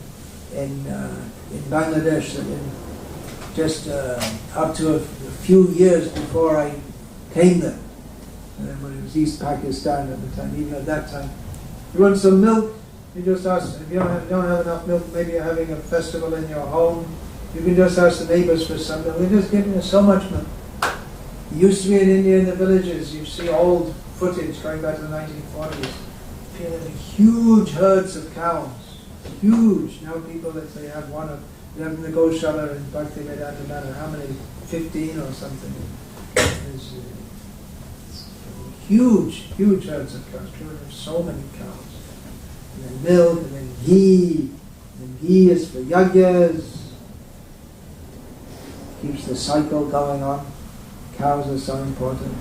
Bangladesh that just up to a few years before I came there, when it was East Pakistan at the time, even at that time, you want some milk? You just ask. If you don't have enough milk, maybe you're having a festival in your home, you can just ask the neighbors for some milk. They're just giving you so much milk. It used to be in India in the villages, you see old footage going back to the 1940s. People having huge herds of cows. Huge. Now people, let's say, have you have in the Goshala in Bhaktivedanta Manor, how many? 15 or something. It's huge herds of cows. People have so many cows. And then milk, and then ghee. And ghee is for yagyas. Keeps the cycle going on. Cows are so important.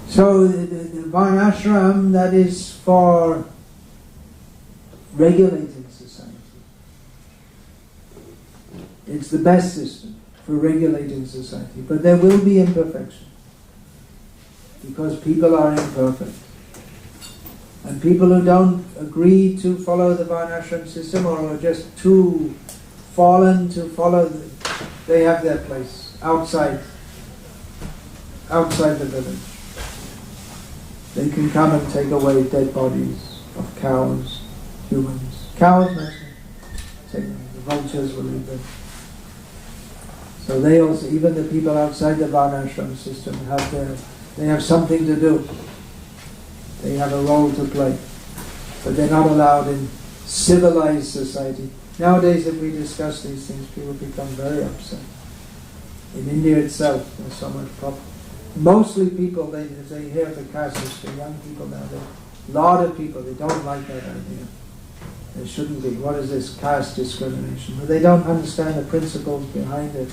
So the Varnashram, that is for regulating society. It's the best system for regulating society. But there will be imperfection. Because people are imperfect. And people who don't agree to follow the Varnashram system or are just too fallen to follow, they have their place outside the village. They can come and take away dead bodies of cows, humans. Cows, mostly. The vultures will eat them. So they also, even the people outside the Varnashram system, they have something to do. They have a role to play. But they're not allowed in civilized society. Nowadays, if we discuss these things, people become very upset. In India itself, there's so much problem. Mostly people, if they hear the caste system, young people now, a lot of people, they don't like that idea. There shouldn't be. What is this caste discrimination? But they don't understand the principles behind it.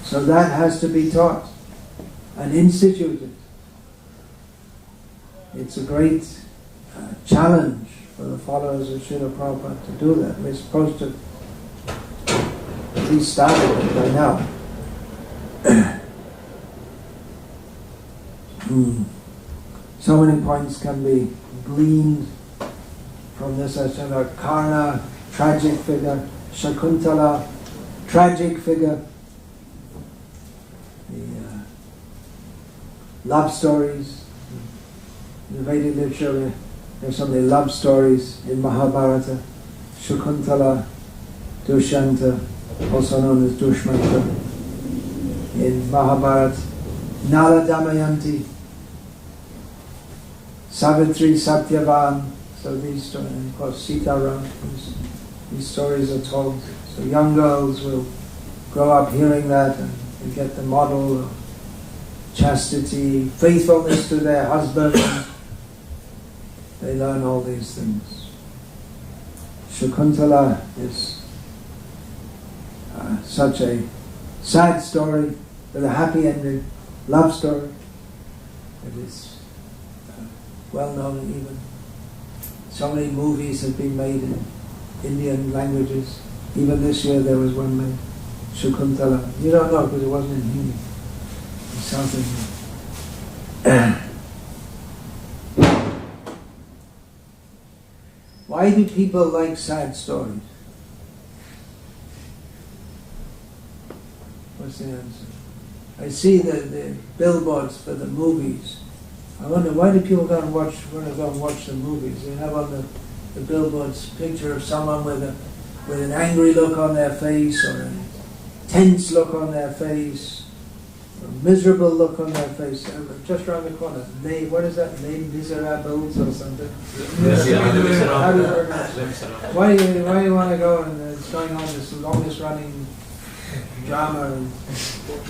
So that has to be taught and instituted. It's a great challenge for the followers of Srila Prabhupada to do that. We're supposed to at least start it by now. So many points can be gleaned from this. I said about Karna, tragic figure, Shakuntala, tragic figure, the love stories. In the Vedic literature, there's so many love stories in Mahabharata. Shakuntala, Dushyanta, also known as Dushmanta. In Mahabharata, Nala Damayanti, Savitri Satyavan. So these stories, and of course Sitaram, these stories are told. So young girls will grow up hearing that and get the model of chastity, faithfulness to their husband. They learn all these things. Shakuntala is such a sad story with a happy ending, love story. It is well known even. So many movies have been made in Indian languages. Even this year there was one made, Shakuntala. You don't know because it wasn't in Hindi. In South India. Why do people like sad stories? What's the answer? I see the billboards for the movies. I wonder why do people want to go and watch the movies? They have on the billboards picture of someone with an angry look on their face, or a tense look on their face, or a miserable look on their face. Just around the corner. What is that? Les Miserables or something? How do you organize it? Why do you want to go? And it's going on this longest running drama. And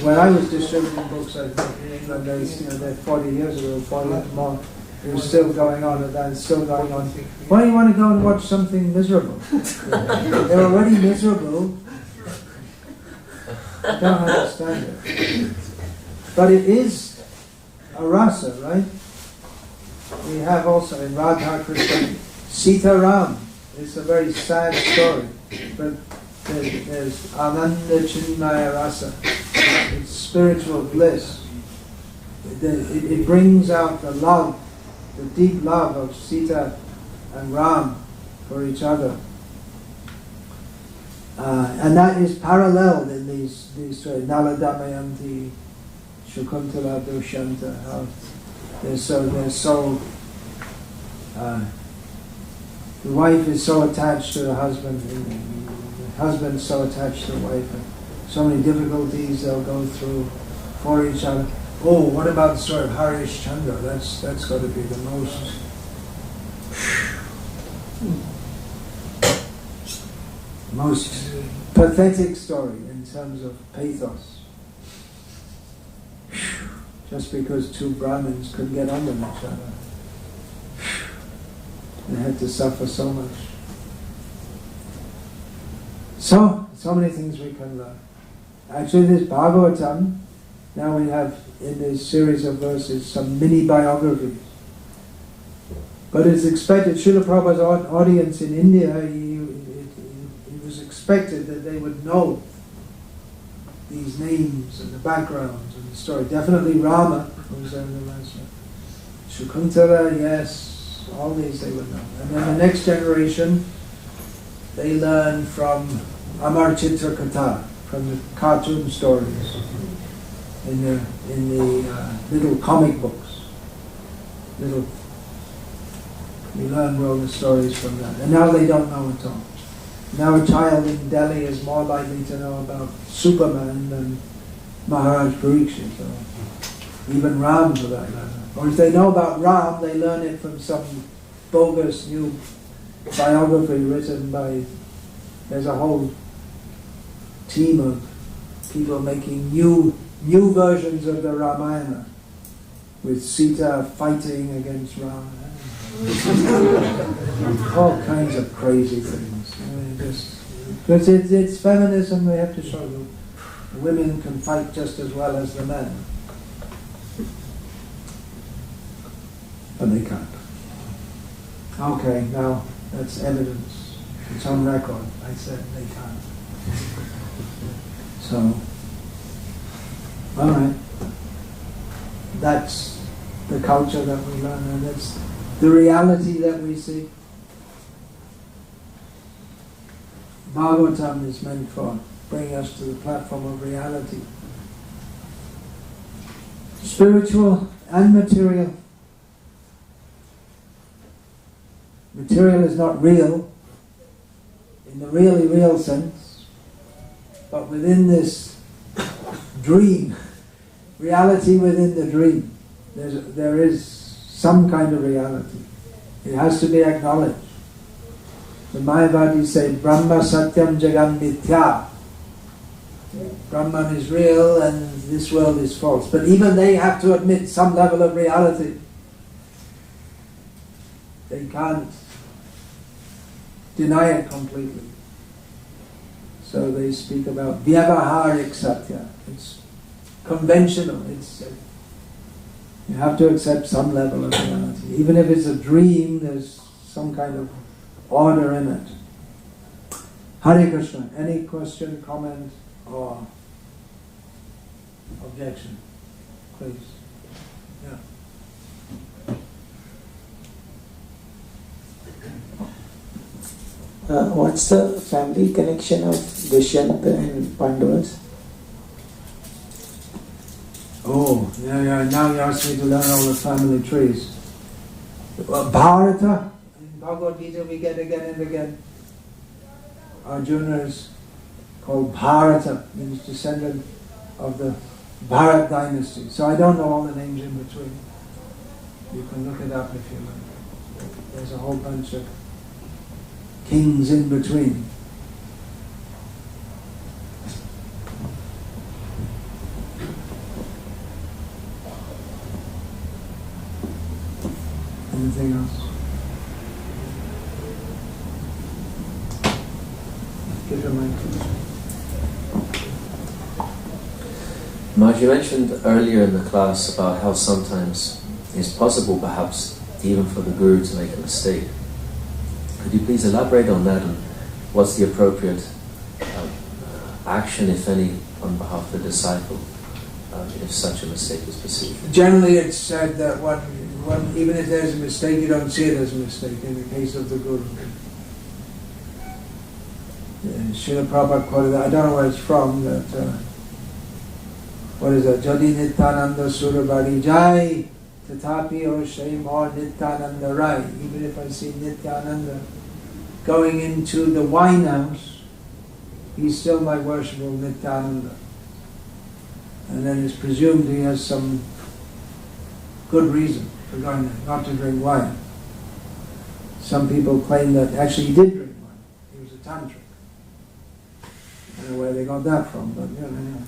when I was distributing books, I think in England, they're 40 years ago, 40 more. It was still going on, and that's still going on. Why do you want to go and watch something miserable? They're already miserable. I don't understand it. But it is a rasa, right? We have also in Radha Krishna, Sita Ram. It's a very sad story, but there's Ananda Chinmaya Rasa. It's spiritual bliss. It brings out the love, the deep love of Sita and Ram for each other. And that is paralleled in these stories. Nala Damayanti, Shakuntala Dushanta, how they're so the wife is so attached to the husband, and the husband's so attached to the wife, and so many difficulties they'll go through for each other. Oh, what about the story of Harish Chandra? That's got to be the most pathetic story in terms of pathos. Just because two Brahmins couldn't get on with each other. They had to suffer so much. So many things we can learn. Actually, this Bhagavatam, now we have in this series of verses some mini biographies. But it's expected, Srila Prabhupada's audience in India, it was expected that they would know these names and the backgrounds and the story. Definitely Rama, who was in the last one. Shakuntala, yes, all these they would know. And then the next generation, they learn from Amar Chitra Katha, from the cartoon stories, in the little comic books. We learn all the stories from that. And now they don't know at all. Now a child in Delhi is more likely to know about Superman than Maharaj Parikshit, or even Ram for that matter. Or if they know about Ram, they learn it from some bogus new biography written by, there's a whole team of people making new versions of the Ramayana, with Sita fighting against Ram. All kinds of crazy things. Because it's feminism, we have to show you. Women can fight just as well as the men. But they can't. Okay, now that's evidence. It's on record. I said they can't. So, alright. That's the culture that we learn, and that's the reality that we see. Bhagavatam is meant for bringing us to the platform of reality. Spiritual and material. Material is not real in the really real sense, but within this dream, reality within the dream, there is some kind of reality. It has to be acknowledged. The Mayavadis say, Brahma Satyam Jagam Mithya. Brahman is real and this world is false. But even they have to admit some level of reality. They can't deny it completely. So they speak about Vyavaharik Satya. It's conventional. You have to accept some level of reality. Even if it's a dream, there's some kind of order in it. Hare Krishna. Any question, comment, or objection? Please. Yeah. What's the family connection of Dushyanta and Pandavas? Oh, now you ask me to learn all the family trees. Bharata, Bhagavad Gita we get again and again. Arjuna is called Bharata, means descendant of the Bharat dynasty. So I don't know all the names in between. You can look it up if you like. There's a whole bunch of kings in between. Anything else? Give your mic. Maharaj, you mentioned earlier in the class about how sometimes it's possible, perhaps, even for the Guru to make a mistake. Could you please elaborate on that, and what's the appropriate action, if any, on behalf of the disciple, if such a mistake is perceived? Generally it's said that even if there's a mistake, you don't see it as a mistake in the case of the Guru. Srila Prabhupada quoted that, I don't know where it's from, that, what is that? Jodi Nityananda Surabari Jai, Tatapi O Shema Nityananda Rai. Even if I see Nityananda going into the wine house, he's still my worshipful Nityananda. And then it's presumed he has some good reason for going there, not to drink wine. Some people claim that actually he did drink wine. He was a tantric. I don't know where they got that from, but you know.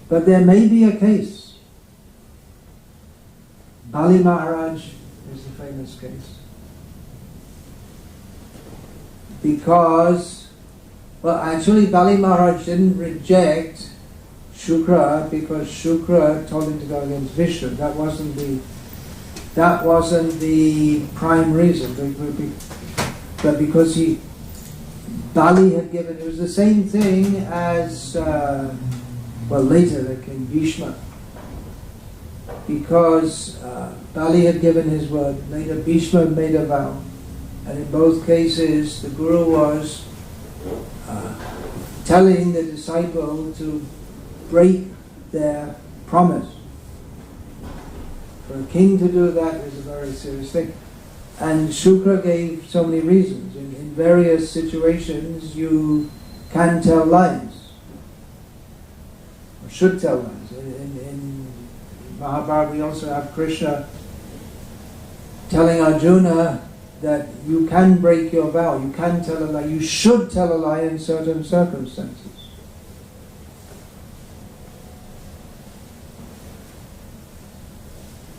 But there may be a case. Bali Maharaj is the famous case. Because, well, actually Bali Maharaj didn't reject Shukra because Shukra told him to go against Vishnu. That wasn't the prime reason. But because Bali had given, it was the same thing as, later there came Bhishma. Because Bali had given his word, later Bhishma made a vow. And in both cases, the Guru was telling the disciple to break their promise. For a king to do that is a very serious thing. And Shukra gave so many reasons. In various situations, you can tell lies, or should tell lies. In Mahabharata, we also have Krishna telling Arjuna that you can break your vow, you can tell a lie, you should tell a lie in certain circumstances.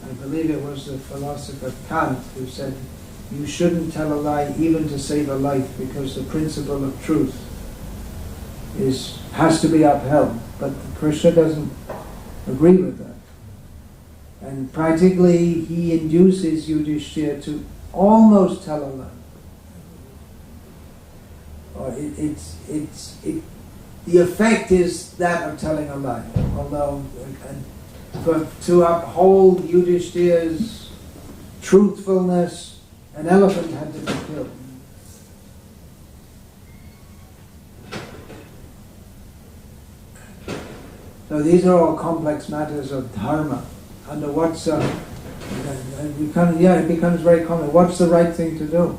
I believe it was the philosopher Kant who said, you shouldn't tell a lie even to save a life, because the principle of truth has to be upheld. But Krishna doesn't agree with that. And practically he induces Yudhishthira to almost tell a lie. Or the effect is that of telling a lie. Although, to uphold Yudhishthira's truthfulness, an elephant had to be killed. So these are all complex matters of Dharma. Under what's it becomes very common. What's the right thing to do?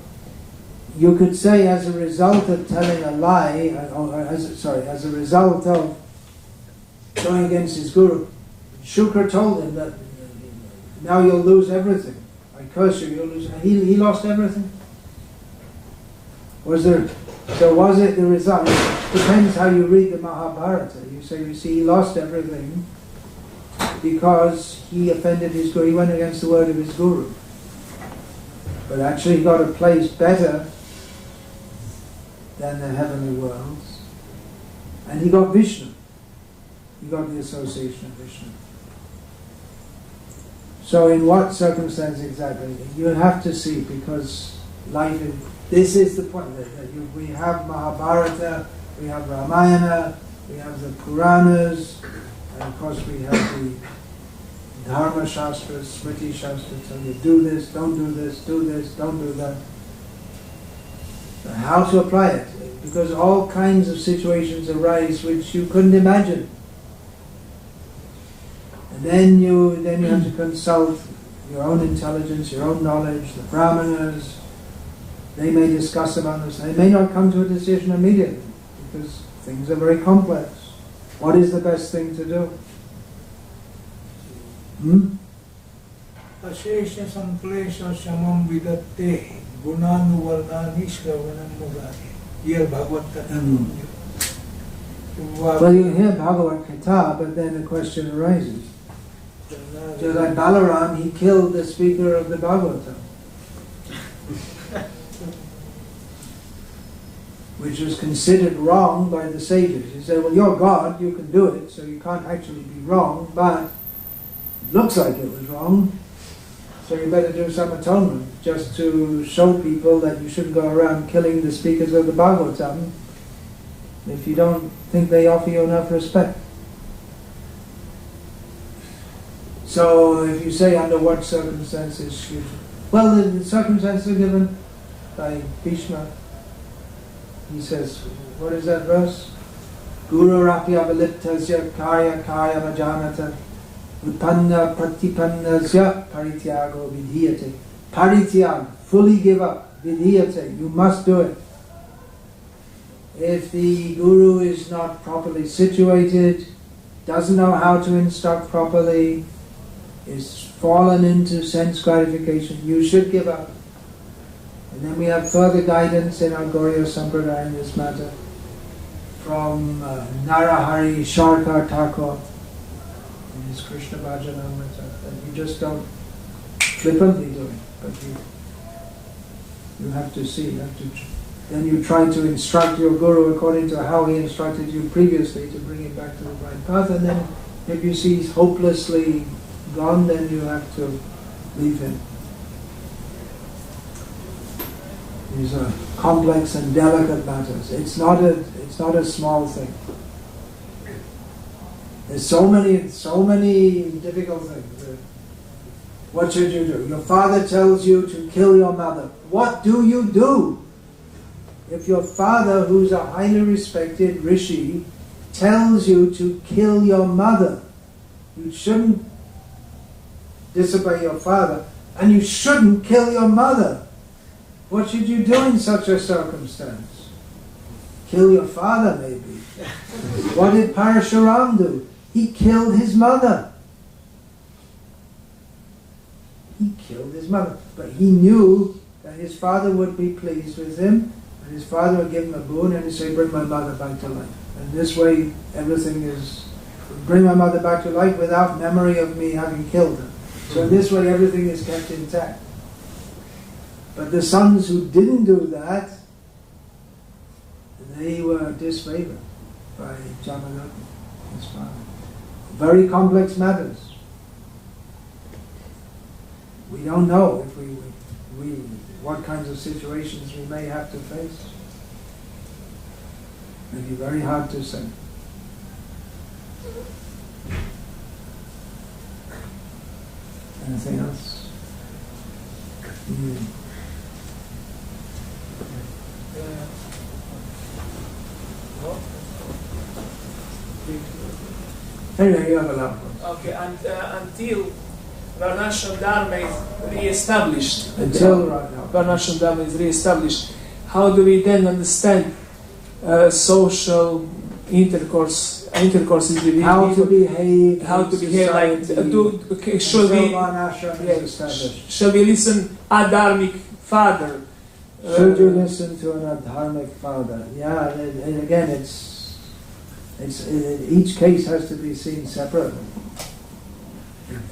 You could say, as a result of telling a lie, as a result of going against his Guru, Shukra told him that now you'll lose everything. I curse you, you'll lose. He lost everything. Was it the result? It depends how you read the Mahabharata. You see, he lost everything because he offended his Guru. He went against the word of his Guru. But actually he got a place better than the heavenly worlds. And he got Vishnu. He got the association of Vishnu. So in what circumstance exactly? You have to see, because life is, this is the point. We have Mahabharata, we have Ramayana, we have the Puranas, and of course we have the Dharma Shastras, Smriti Shastras, tell you do this, don't do this, don't do that. So how to apply it? Because all kinds of situations arise which you couldn't imagine. And then you have to consult your own intelligence, your own knowledge, the brahmanas, they may discuss among us. They may not come to a decision immediately because things are very complex. What is the best thing to do? Ashesha samplesha shamam vidatte gunanuvarnani shravanam murari. Here Bhagavatam. Well, you hear Bhagavad Gita, but then a question arises. Just like Balaram, he killed the speaker of the Bhagavatam, which was considered wrong by the sages. He said, well, you're God, you can do it, so you can't actually be wrong, but it looks like it was wrong, so you better do some atonement, just to show people that you shouldn't go around killing the speakers of the Bhagavatam if you don't think they offer you enough respect. So if you say under what circumstances should... Well, the circumstances are given by Bhishma. He says, what is that verse? Guru rapi avaliptasya kaya kaya majanata utpanna pratipannasya parityago vidhiyate. Parityag, fully give up. Vidhiyate, you must do it. If the guru is not properly situated, doesn't know how to instruct properly, is fallen into sense gratification, you should give up. And then we have further guidance in our Gauriya Sampradaya in this matter from Narahari Sharkar Thakur in his Krishna Bhajanamrita, that you just don't flippantly do it, but you have to see, then you try to instruct your guru according to how he instructed you previously to bring him back to the right path, and then if you see he's hopelessly gone, then you have to leave him. These are complex and delicate matters. It's not a small thing. There's so many difficult things. What should you do? Your father tells you to kill your mother. What do you do? If your father, who's a highly respected rishi, tells you to kill your mother, you shouldn't disobey your father, and you shouldn't kill your mother. What should you do in such a circumstance? Kill your father, maybe. What did Parashuram do? He killed his mother. He killed his mother. But he knew that his father would be pleased with him, and his father would give him a boon, and he'd say, bring my mother back to life. And this way, everything is, bring my mother back to life without memory of me having killed her. So in this way, everything is kept intact. But the sons who didn't do that, they were disfavored by Jamadagni, his father. Very complex matters. We don't know if we what kinds of situations we may have to face. It may be very hard to say. Anything else? Anyway, you have a lot. Okay, and until Varnashrama Dharma is re-established, Varnashrama Dharma is re-established, how do we then understand social intercourse? Intercourse is revealed. How to behave. Like shall we listen adharmic father? Should you listen to an adharmic father? Yeah, and again, it's each case has to be seen separately.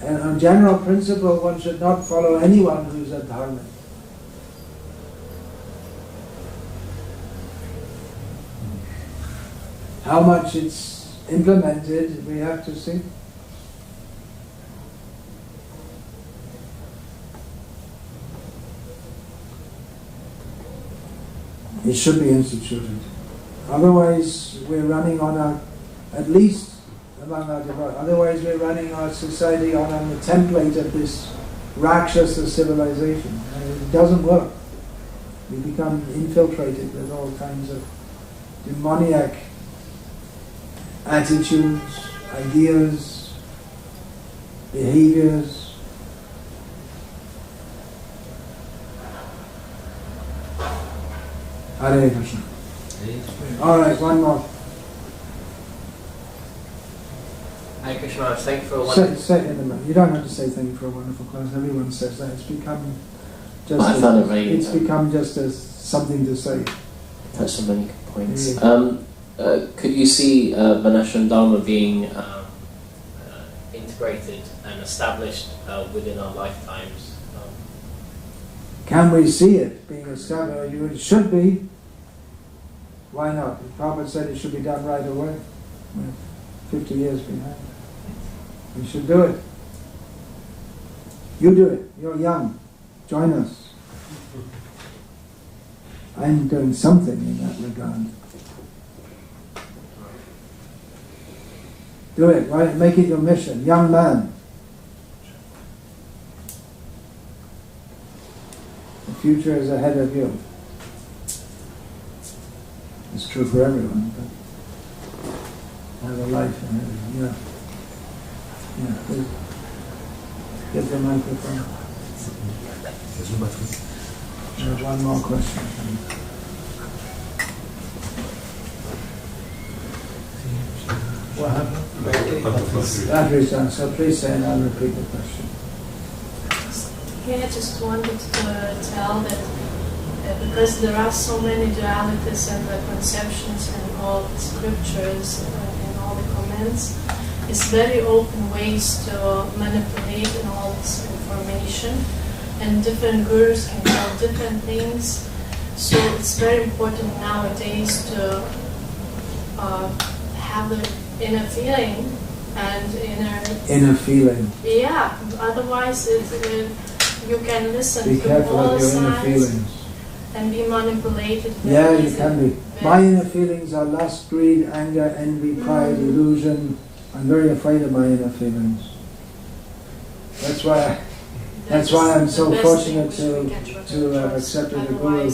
And on general principle, one should not follow anyone who's adharmic. How much it's implemented, we have to see. It should be instituted. Otherwise, we're running on at least among our devotees, otherwise we're running our society on the template of this Rakshasa civilization. And it doesn't work. We become infiltrated with all kinds of demoniac attitudes, ideas, behaviors. Hare Krishna. Alright, one more. Hare Krishna, thank you for a wonderful... Say it in a minute. You don't have to say thank you for a wonderful class. Everyone says that. It's become just I found it very, it's become just as something to say. That's so many good points. Could you see Varnashrama Dharma being integrated and established within our lifetimes? Can we see it being established? It should be. Why not? The Prophet said it should be done right away. We're 50 years behind. We should do it. You do it. You're young. Join us. I'm doing something in that regard. Do it, right? Make it your mission. Young man. The future is ahead of you. It's true for everyone, but have a life ahead of you. Yeah. Yeah, please. Get the microphone. There's one more question. What happened? Battery's on, so please say and I'll repeat the question. Yeah, I just wanted to tell that because there are so many dualities and conceptions in all the scriptures and all the comments, it's very open ways to manipulate and all this information, and different gurus can tell different things. So it's very important nowadays to have the inner feeling and inner feeling. Yeah, otherwise you can listen be to careful all of your inner sides feelings. and be manipulated. Yeah, you can be. My inner feelings are lust, greed, anger, envy, pride, illusion. I'm very afraid of my inner feelings. That's why I'm so fortunate to have accepted the Guru.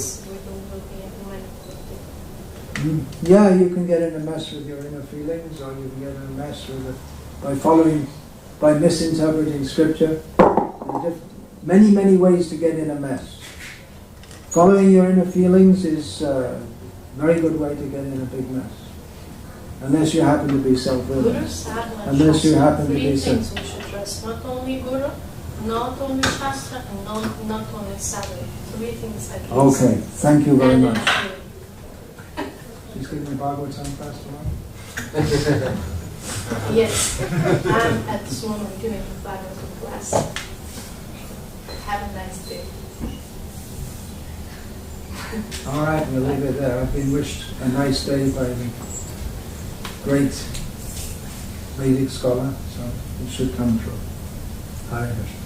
Yeah, you can get in a mess with your inner feelings, or you can get in a mess with it by misinterpreting scripture. Many ways to get in a mess. Following your inner feelings is a very good way to get in a big mess. Unless you happen to be self-reliant. Unless you happen to be things we should trust. Not only Guru, not only Shastra, and not only Sadhu. 3 things at least. Okay, thank you very much. She's giving me Bhagavatam class tomorrow? Yes, I'm at this moment giving Bhagavatam class. Have a nice day. Alright, we'll leave it there. I've been wished a nice day by the great Vedic scholar, so it should come true. Hare Krishna.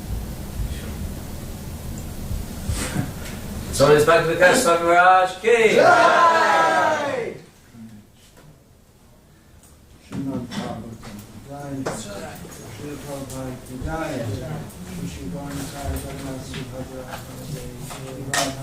So it's back to the Vikasa Swami Maharaj Ki. Srimad Bhagavatam. Jai. Shri Prabhupada. Jai. Shri Varnasrama Reorientation.